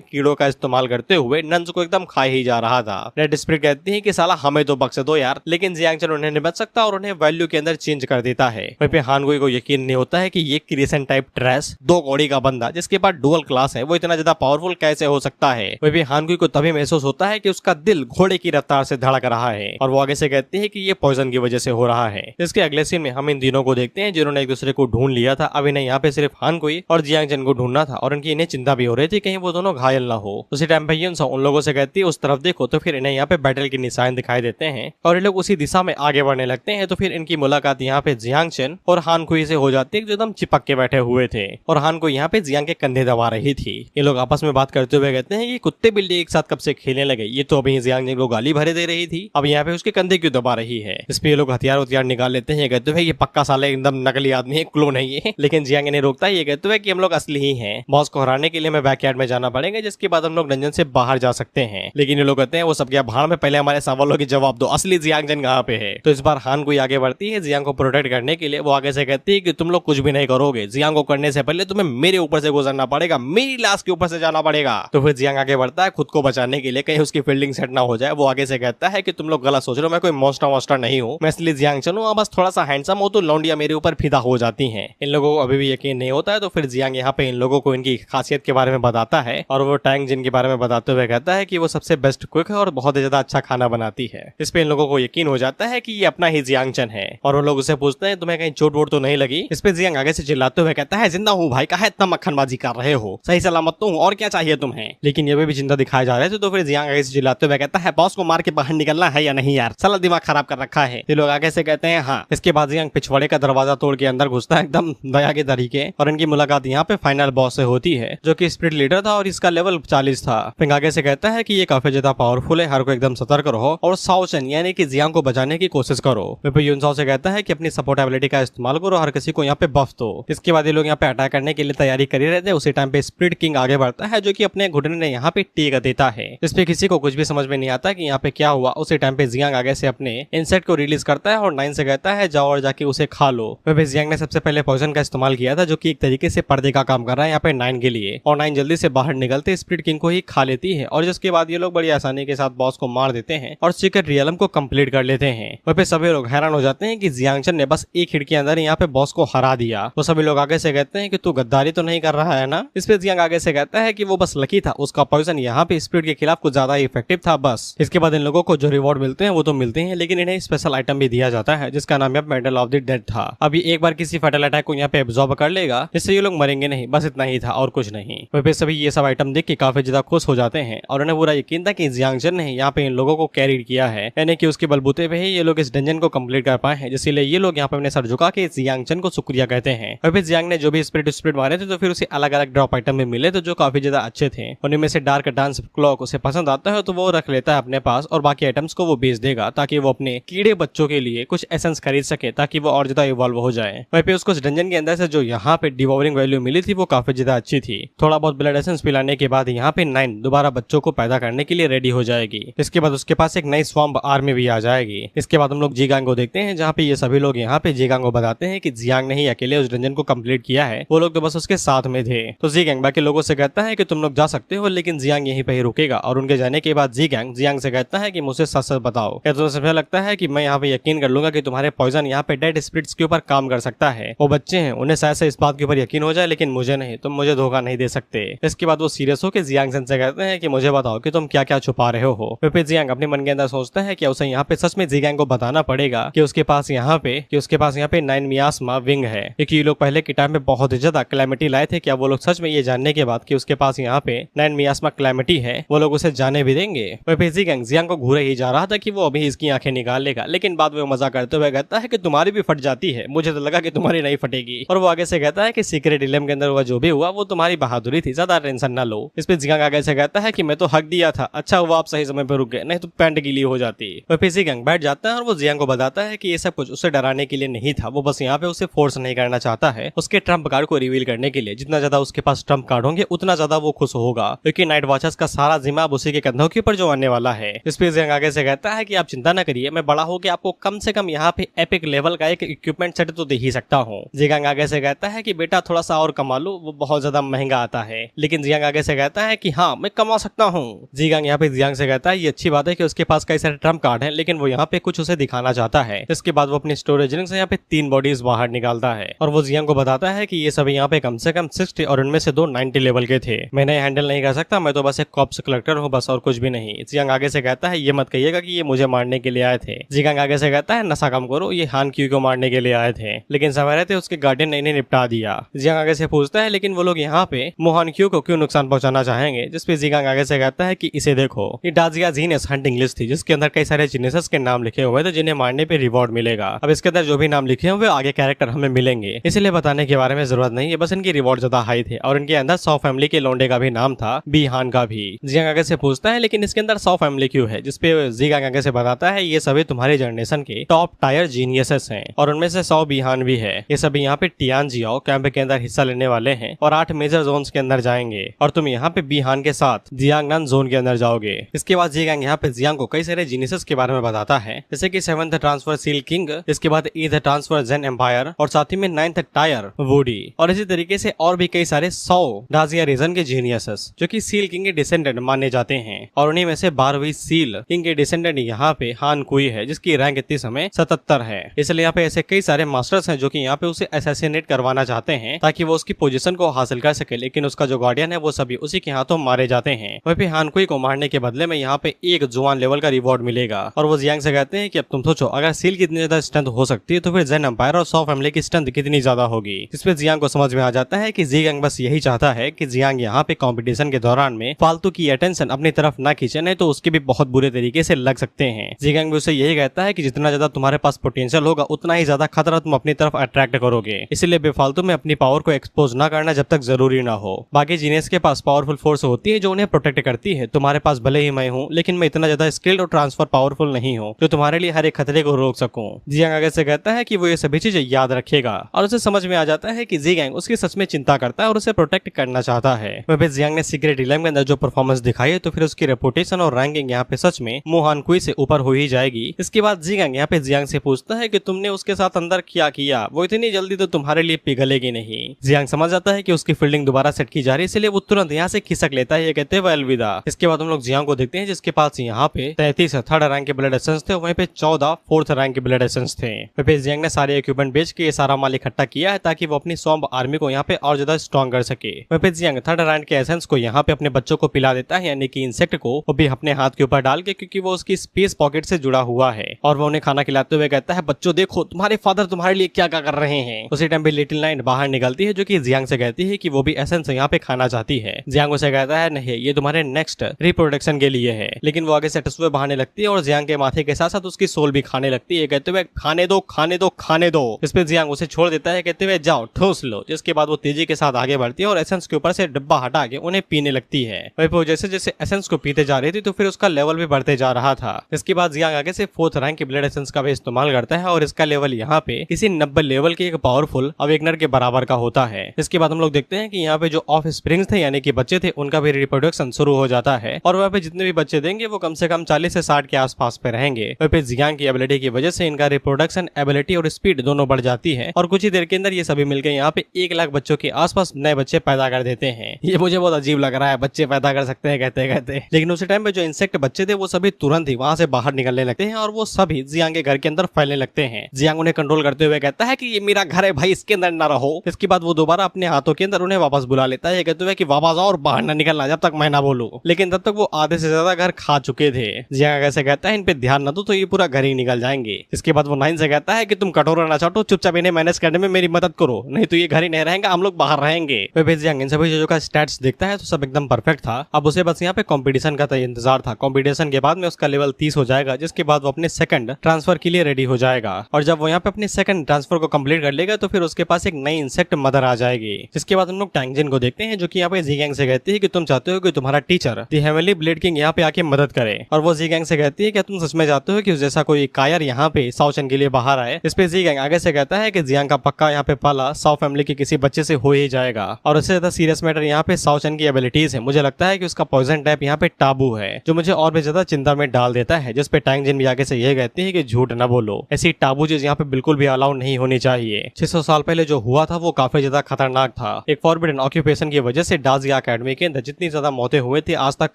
कीड़ों का इस्तेमाल करते हुए नंस को एकदम खा ही जा रहा था। रेड स्पिरिट कहती है कि साला हमें तो बख्श दो यार, लेकिन जियांग जन उन्हें नहीं बच सकता और उन्हें वैल्यू के अंदर चेंज कर देता है। वहीं पे हान गुई को यकीन नहीं होता है कि ये क्रिएशन टाइप ट्रेस 2 कौड़ी का बंदा जिसके पास डुअल क्लास है वो इतना ज्यादा पावरफुल कैसे हो सकता है। वहीं पे हान गुई को तभी महसूस होता है कि उसका दिल घोड़े की रफ्तार से धड़क रहा है और वो आगे से कहती है कि ये पॉइजन की वजह से हो रहा है। इसके अगले सीन में हम इन तीनों को देखते हैं जिन्होंने एक दूसरे को ढूंढ लिया था। अब इन्हें यहाँ पे सिर्फ हान गुई और जियांग जन को ढूंढना था और उनकी इन्हें चिंता भी हो रही थी कहीं वो दोनों घायल ना हो। उसी टाइम पे यून उन लोगों से कहती है उस तरफ देखो, तो फिर इन्हें यहाँ पे बैटल के निशान दिखाई देते हैं और ये लोग उसी दिशा में आगे बढ़ने लगते हैं। तो फिर इनकी मुलाकात यहाँ पे जियांग चन और हान गुई से हो जाती है जो एकदम चिपक के बैठे हुए थे और हान को यहाँ पे जियांग के कंधे दबा रही थी। ये लोग आपस में बात करते हुए कहते हैं ये कुत्ते बिल्ली एक साथ कब से खेलने खेलने लगे, ये तो अभी जियांग जिन को गाली भरे दे रही थी, अब यहाँ पे उसके कंधे क्यों दबा रही है। इस पे ये लोग हथियार निकाल लेते हैं, कहते हैं ये पक्का साले एकदम नकली आदमी है, क्लोन है ये। लेकिन जियांग इन्हें रोकता है, ये कहते हैं कि हम लोग असली ही हैं, बॉस को हराने के लिए हमें बैकयार्ड में जाना पड़ेगा, जिसके बाद हम लोग डंजन से बाहर जा सकते हैं। लेकिन ये लोग कहते हैं वो सब क्या भाड़ में, पहले हमारे सवालों के जवाब दो, असली जियांग जन कहाँ पे है। तो इस बार हान कोई आगे बढ़ती है जियांग को प्रोटेक्ट करने के लिए। वो आगे से कहती है कि तुम लोग कुछ भी नहीं करोगे, जियांग को करने से पहले तुम्हें मेरे ऊपर से गुजरना पड़ेगा, मेरी लाश के ऊपर से जाना पड़ेगा। तो फिर जियांग आगे बढ़ता है खुद को बचाने के लिए, कहीं उसकी फील्डिंग सेट ना हो जाए। वो आगे से कहता है कि तुम लोग गलत सोच रहे हो, मैं कोई मॉन्स्टर नहीं हूँ, मैं इसलिए जियांग चन हूँ, बस थोड़ा सा हैंडसम हो तो लौंडिया मेरे ऊपर फिदा हो जाती है। इन लोगों को अभी भी यकीन नहीं होता है, तो फिर जियांग यहाँ पे इन लोगों को इनकी खासियत के बारे में बताता है, और वो टैंग जिन के बारे में बताते हुए कहता है कि वो सबसे बेस्ट कुक है और बहुत ही ज्यादा अच्छा खाना बनाती है। इस पे इन लोगों को यकीन हो जाता है कि ये अपना ही जियांग चन है, और वो लोग उसे पूछते हैं तुम्हें कहीं चोट वोट तो नहीं लगी। इस पे जियांग आगे से चिल्लाते हुए कहता है जिंदा हूँ भाई, कहा इतना मक्खनबाजी कर रहे हो, सही सलामत तो हूँ, और क्या चाहिए तुम्हें। लेकिन ये भी जिंदा दिखाए जा रहे थे। तो फिर जियांग आगे से चिल्लाते हुए कहता है बॉस को मार के बाहर निकलना है या नहीं यार, साला दिमाग खराब कर रखा है। ये लोग आगे से कहते हैं हाँ। इसके बाद जियांग पिछवाड़े का दरवाजा तोड़ के अंदर घुसता है एकदम दया के तरीके, और इनकी मुलाकात यहाँ पे फाइनल बॉस से होती है, जो कि स्पिरिट लीडर था और इसका लेवल 40 था। फिर आगे से कहता है कि ये काफी ज्यादा पावरफुल है, हर को एकदम सतर्क रहो और सावचन यानी कि जियांग को बचाने की कोशिश करो। फिर युनसाओ से कहता है कि अपनी सपोर्ट एबिलिटी का इस्तेमाल करो, हर किसी को यहाँ पे बफ दो। इसके बाद ये लोग यहाँ पे अटैक करने के लिए तैयारी कर रहे थे। उसी टाइम पे स्पिरिट किंग आगे बढ़ता है, जो कि अपने घुटने ने यहाँ पे टेक देता है। इस पे किसी को कुछ भी समझ में नहीं आता कि यहाँ पे क्या हुआ। उसी टाइम पे जियांग आगे से अपने इंसेक्ट को रिलीज करता है और 9 से कहता है जाओ और जाके उसे खा लो। वह जियांग ने सबसे पहले पॉइजन का इस्तेमाल किया था, जो कि एक तरीके से पर्दे का काम कर रहा है यहाँ पे 9 के लिए, और 9 जल्दी से बाहर निकलते स्पिरिट किंग को ही खा लेती है, और जिसके बाद ये लोग बड़ी आसानी के साथ बॉस को मार देते हैं और सीक्रेट रियलम को कंप्लीट कर लेते हैं। वह पे सभी लोग हैरान हो जाते हैं कि जियांग चन ने बस एक हिट के अंदर यहाँ पे बॉस को हरा दिया। तो सभी लोग आगे से कहते हैं कि तू गद्दारी तो नहीं कर रहा है ना। इस पे जियांग आगे से कहता है कि वो बस लकी था, उसका पॉइजन यहाँ पे स्पिरिट के खिलाफ कुछ ज्यादा इफेक्टिव था बस। इसके बाद इन लोगों को जो रिवॉर्ड मिलते हैं वो तो मिलते हैं, लेकिन इन्हें स्पेशल आइटम भी दिया जाता है, जिसका नाम मेडल ऑफ द डेड था। अभी एक बार किसी फैटल अटैक को यहाँ पे एब्जॉर्ब कर लेगा, जिससे ये लोग मरेंगे नहीं, बस इतना ही था और कुछ नहीं। वह पे सभी ये सब आइटम देख के काफी ज्यादा खुश हो जाते हैं, और उन्हें पूरा यकीन था कि जियांग चन ने यहाँ पे इन लोगों को कैरी किया है, यानी कि उसके बलबूते पे ही ये लोग इस डंजन को कंप्लीट कर पाए हैं, जिसलिए ये लोग यहाँ पे अपने सर झुका के जियांग चन को शुक्रिया कहते हैं। और फिर जियांग ने जो भी स्पिरिट मारे थे, तो फिर उसे अलग अलग ड्रॉप आइटम में मिले थे, जो काफी ज्यादा अच्छे थे। उनमें से डार्क डांस क्लॉक उसे पसंद आता है, तो वो रख लेता है अपने पास, और बाकी आइटम्स को वो बेच देगा, ताकि वो अपने कीड़े बच्चों के लिए कुछ एसेंस खरीद सके, ताकि वो और ज्यादा इवॉल्व हो जाए। वहीं पे उसको डंजन के अंदर से जो यहाँ पे डिवोरिंग वैल्यू मिली थी, वो काफी ज्यादा अच्छी थी। थोड़ा बहुत ब्लड एसेंस पिलाने के बाद यहाँ पे 9 दोबारा बच्चों को पैदा करने के लिए रेडी हो जाएगी। इसके बाद उसके पास एक नई स्वैम्प आर्मी भी आ जाएगी। इसके बाद हम लोग जियांग को देखते हैं, जहाँ पे ये सभी लोग यहाँ पे जियांग को बताते हैं कि जियांग ने ही अकेले उस डंजन को कंप्लीट किया है, वो लोग तो बस उसके साथ में थे। तो जियांग बाकी लोगों से कहता है कि तुम लोग जा सकते हो, लेकिन जियांग यहीं पे ही रुकेगा। और उनके जाने के बाद जियांग से कहता है कि मुझे सच सच बताओ, क्या तुम्हें समझ लगता है कि मैं यहाँ पे यकीन कर लूंगा कि तुम्हारे पॉइजन यहाँ पे डेड स्पिरिट्स के ऊपर काम कर सकता है। वो बच्चे हैं, उन्हें शायद से इस बात के ऊपर यकीन हो जाए, लेकिन मुझे नहीं, तुम मुझे धोखा नहीं दे सकते। इसके बाद वो सीरियस होकर जियांग से कहते हैं कि मुझे बताओ कि तुम क्या क्या छुपा रहे हो। फिर जियांग अपने मन के अंदर सोचता है कि उसे यहाँ पे सच में जियांग को बताना पड़ेगा कि उसके पास यहाँ पे 9 मियास्मा विंग है, क्योंकि ये लोग पहले के टाइम में बहुत ही ज्यादा क्लैमिटी लाए थे। क्या वो लोग सच में ये जानने के बाद कि उसके पास यहाँ पे 9 मियास्मा क्लैमिटी है, वो लोग उसे जाने भी देंगे। वह जियांग को घूरे ही जा रहा था कि वो अभी इसकी आंखें निकाल लेगा, लेकिन बाद में मजा करते हुए कहता है कि तुम्हारी भी फट जाती है, मुझे तो लगा कि तुम्हारी नहीं फटेगी। और वो आगे से कहता है कि सीक्रेट इलम के अंदर हुआ जो भी हुआ वो तुम्हारी बहादुरी थी, ज्यादा टेंशन ना लो। इस पे जियांग आगे से कहता है कि मैं तो हक दिया था, अच्छा हुआ आप सही समय पर रुक गए, नहीं तो पैंट गीली हो जाती। वह पे जियांग बैठ जाता है और वो जियांग को बताता है कि ये सब कुछ उसे डराने के लिए नहीं था, वो बस यहाँ पे उसे फोर्स नहीं करना चाहता है, उसके ट्रम्प कार्ड को रिवील करने के लिए। जितना ज्यादा उसके पास ट्रम्प कार्ड होंगे उतना ज्यादा वो खुश होगा, क्योंकि नाइट वॉचर्स का सारा जिम्मा अब उसी के कंधों के ऊपर जो आने वाला है। इस पे जियांग आगे से कहता है कि आप चिंता न करिए, मैं बड़ा होकर आपको कम से कम यहाँ पे एपिक लेवल का एक इक्विपमेंट सेट तो दे ही सकता हूँ। जियांग आगे से कहता है कि बेटा थोड़ा सा और कमा लो, वो बहुत ज्यादा महंगा आता है। लेकिन जियांग आगे से कहता है कि हाँ मैं कमा सकता हूँ। जियांग यहाँ पे जियांग से कहता है ये अच्छी बात है कि उसके पास कई सारे ट्रम्प कार्ड हैं, लेकिन वो यहाँ पे कुछ उसे दिखाना चाहता है। इसके बाद वो अपनी स्टोरेज रिंग से यहाँ पे 3 बॉडीज बाहर निकालता है, और वो जियांग को बताता है कि ये सभी यहाँ पे कम से कम 60 और उनमें से 2 90 लेवल के थे। मैं इन्हें हैंडल नहीं कर सकता, मैं तो बस एक कॉप्स कलेक्टर हूँ बस, और कुछ भी नहीं। जियांग आगे से कहता है ये मत कहिएगा कि ये मुझे मारने के लिए आए थे। जियांग आगे से कहता है नशा कम करो, ये हान क्यू को मारने के लिए आए थे, लेकिन समय रहते उसके गार्डियन ने इन्हें निपटा दिया। जियांग आगे से पूछता है लेकिन वो लोग यहाँ पे मोहान क्यू को क्यों नुकसान पहुंचाना चाहेंगे। जिसपे जियांग आगे से कहता है कि इसे देखो, ये डाजिया जीनियस हंटिंग लिस्ट थी, जिसके अंदर कई सारे जीनियस के नाम लिखे हुए थे जिन्हें मारने पे रिवॉर्ड मिलेगा। अब इसके अंदर जो भी नाम लिखे हुए आगे कैरेक्टर हमें मिलेंगे, इसलिए बताने के बारे में जरूरत नहीं है, बस इनकी रिवॉर्ड ज्यादा हाई थे। और इनके अंदर 100 फैमिली के लौंडे का भी नाम था, बी हान का भी। जियांग आगे से पूछता है लेकिन इसके अंदर 100 फैमिली क्यों है, जिसपे जीगांग आगे से बताता है ये सभी तुम्हारी जनरेशन के टॉप टायर जीनियसेस हैं और उनमें से 100 बिहान भी है। ये सभी यहाँ पे टियानजियाओ कैंप के अंदर हिस्सा लेने वाले हैं और 8 मेजर जोन्स के अंदर जाएंगे और तुम यहाँ पे बिहान के साथ जियांगनान जोन के अंदर जाओगे। इसके बाद जीगांग यहाँ पे जियांग को कई सारे जीनियसेस के बारे में बताता है, जैसे कि 7th ट्रांसफर सील किंग, इसके बाद 8th ट्रांसफर जेन एम्पायर और साथ ही में 9th टायर वूडी और इसी तरीके से और भी कई सारे 100 डाजिया रीजन के जीनियसेस जो कि सील किंग के डिसेंडेंट माने जाते हैं और उन्हीं में से 12वीं सील किंग के डिसेंडेंट यहाँ पे हान कुई है, जिसकी रैंक इतनी समय 77 है। इसलिए यहाँ पे ऐसे कई सारे मास्टर्स हैं जो कि यहाँ पे उसे असैसिनेट करवाना चाहते हैं ताकि वो उसकी पोजीशन को हासिल कर सके, लेकिन उसका जो गार्डियन है वो सभी उसी के हाथों मारे जाते हैं। वहीं पे हान कुई को मारने के बदले में यहाँ पे एक जुआन लेवल का रिवॉर्ड मिलेगा और वो जियांग से कहते हैं कि अब तुम सोचो अगर सील की इतनी ज्यादा स्ट्रेंथ हो सकती है तो फिर जेन एम्पायर और 100 फैमिली की स्ट्रेंथ कितनी ज्यादा होगी। इसमें जियांग को समझ में आ जाता है कि जीगांग बस यही चाहता है कि जियांग यहाँ पे कंपटीशन के दौरान में फालतू की अटेंशन अपनी तरफ न खींचे, नहीं तो उसके भी बहुत बुरे तरीके से लग सकते हैं। जीगांग भी उसे यही कहता है कि जितना ज्यादा तुम्हारे पास पोटेंशियल होगा उतना ही ज्यादा खतरा तुम अपनी तरफ अट्रैक्ट करोगे, इसलिए बेफालतू में अपनी पावर को एक्सपोज ना करना जब तक जरूरी ना हो। बाकी जीनियस के पास पावरफुल फोर्स होती है जो उन्हें प्रोटेक्ट करती है। तुम्हारे पास भले ही मैं हूँ लेकिन मैं इतना ज्यादा स्किल्ड और ट्रांसफर पावरफुल नहीं हूँ जो तुम्हारे लिए हर एक खतरे को रोक सकूं। जियांग आगे से कहता है कि वो ये सभी चीजें याद रखेगा और उसे समझ में आ जाता है कि जीगांग उसकी सच में चिंता करता है और उसे प्रोटेक्ट करना चाहता है। वह जियांग ने सीक्रेट इलम के अंदर जो परफॉर्मेंस दिखाई है तो फिर उसकी रेपुटेशन और रैंकिंग यहाँ पे सच में मोहान कुई से ऊपर हो ही जाएगी। इसके बाद जीगांग यहाँ पे जियांग से पूछता है कि तुमने उसके साथ अंदर क्या किया, वो इतनी जल्दी तो तुम्हारे लिए पिघलेगी नहीं। जियांग समझ जाता है कि उसकी फील्डिंग दोबारा सेट की जा रही है, इसलिए वो तुरंत यहाँ से खिसक लेता है, ये कहते हैं अलविदा। इसके बाद हम लोग जियांग को देखते हैं जिसके पास यहाँ पे 33 थर्ड रैंक के ब्लड एसेंस थे, वहीं पे 14 4th रैंक के ब्लड एसेंस थे। वहीं पे जियांग ने सारे इक्विपमेंट बेच के ये सारा माल इकट्ठा किया है ताकि वो अपनी सॉम्ब आर्मी को यहाँ पे और ज्यादा स्ट्रॉन्ग कर सके। वहीं पे जियांग 3rd रैंक के एसेंस को यहाँ पे अपने बच्चों को पिला देता है, यानी कि इंसेक्ट को, वो भी अपने हाथ के ऊपर डाल के, क्योंकि वो उसकी स्पेस पॉकेट से जुड़ा हुआ है और वो उन्हें खाना खिलाते हुए कहता है बच्चों देखो तुम्हारे फादर तुम्हारे लिए क्या क्या कर रहे हैं। उसी टाइम पे लिटिल नाइट बाहर निकलती है जो कि जियांग से कहती है कि वो भी एसेंस यहाँ पे खाना चाहती है। जियांग उसे कहता है नहीं ये तुम्हारे नेक्स्ट रिप्रोडक्शन के लिए है, लेकिन वो आगे से टसुए बहाने लगती है और जियांग के माथे के साथ साथ उसकी सोल भी खाने लगती है, कहते हुए खाने दो खाने दो खाने दो। इस पे जियांग उसे छोड़ देता है कहते हुए जाओ ठूस लो, जिसके बाद वो तेजी के साथ आगे बढ़ती है और एसेंस के ऊपर से डिब्बा हटा के उन्हें पीने लगती है। वही जैसे जैसे एसेंस को पीते जा रही थी तो फिर उसका लेवल भी बढ़ते जा रहा था। इसके बाद जियांग आगे से 4th रैंक की ब्लड एसेंस का भी इस्तेमाल करता है और इसका लेवल यहाँ पे किसी 90 लेवल के एक पावरफुल अवेकनर के बराबर का होता है। इसके बाद हम लोग देखते हैं कि यहाँ पे जो ऑफ स्प्रिंग्स थे यानी कि बच्चे थे उनका भी रिप्रोडक्शन शुरू हो जाता है और वहाँ पे जितने भी बच्चे देंगे वो कम से कम 40 से 60 के आसपास पे रहेंगे। वहीं पे जियांग की एबिलिटी की वजह से इनका रिप्रोडक्शन एबिलिटी और स्पीड दोनों बढ़ जाती है और कुछ ही देर के अंदर ये सभी मिलकर यहाँ पे 1 लाख बच्चों के आसपास नए बच्चे पैदा कर देते हैं। ये मुझे बहुत अजीब लग रहा है, बच्चे पैदा कर सकते हैं कहते कहते, लेकिन उसी टाइम पे जो इंसेक्ट बच्चे थे वो सभी तुरंत ही वहां से बाहर निकलने लगते हैं और वो सभी जियांग के घर के अंदर फैलने लगते हैं। जियांग उन्हें कंट्रोल करते हुए कहता है कि ये मेरा घर है भाई, इसके अंदर ना रहो। इसके बाद वो दोबारा अपने हाथों के अंदर उन्हें वापस बुला लेता है कहते हुए कि वापस आओ और बाहर ना निकलना जब तक मैं ना बोलूं, लेकिन तब तक वो आधे से ज्यादा घर खा चुके थे। जियांग ऐसे कहता है इन पे ध्यान न दो तो ये पूरा घर ही निकल जाएंगे। इसके बाद वो 9 से कहता है कि तुम कटोरा ना चाटो, चुपचाप इन्हें मैनेज करने में मेरी मदद करो, नहीं तो ये घर ही नहीं रहेंगे, हम लोग बाहर रहेंगे। जियांग इन सभी चीजों का स्टैट्स देखता है तो सब एकदम परफेक्ट था। अब उसे बस यहाँ पे कंपटीशन का इंतजार था। कंपटीशन के बाद में उसका लेवल 30 हो जाएगा, जिसके बाद वो अपने सेकंड ट्रांसफर के लिए रेडी हो जाएगा और जब वो यहाँ पे अपने सेकंड ट्रांसफर को कंप्लीट कर लेगा तो फिर उसके पास एक नई इंसेक्ट मदर आ जाएगी। जिसके बाद हम लोग टैंगजिन को देखते हैं जो कि यहाँ पे जियांग से कहती है कि तुम चाहते हो कि तुम्हारा teacher the heavenly blade king यहाँ पे आके मदद करे और वो जियांग से कहती है कि तुम सच में चाहते हो कि उस जैसा कोई कायर यहाँ पे साओचन के लिए बाहर आए। इस पे जियांग आगे से कहता है कि जियांग का पक्का यहाँ पे पाला साओ फैमिली के किसी बच्चे से हो ही जाएगा और उससे ज्यादा सीरियस मैटर यहाँ पे साओचन की एबिलिटीज है। मुझे लगता है कि उसका पॉइजन टाइप यहाँ पे टाबू है जो मुझे और भी ज्यादा चिंता में डाल देता है। जिस पे टैंगजिन भी आगे से ये कहती है कि झूठ न बोलो, ऐसी टाबू चीज यहाँ पे बिल्कुल भी अलाउ नहीं होनी चाहिए। 600 साल पहले जो हुआ था वो काफी ज्यादा खतरनाक था। एक फॉरबिडन ऑक्यूपेशन की वजह से डाजिया अकेडमी के अंदर जितनी ज्यादा मौतें हुई थी आज तक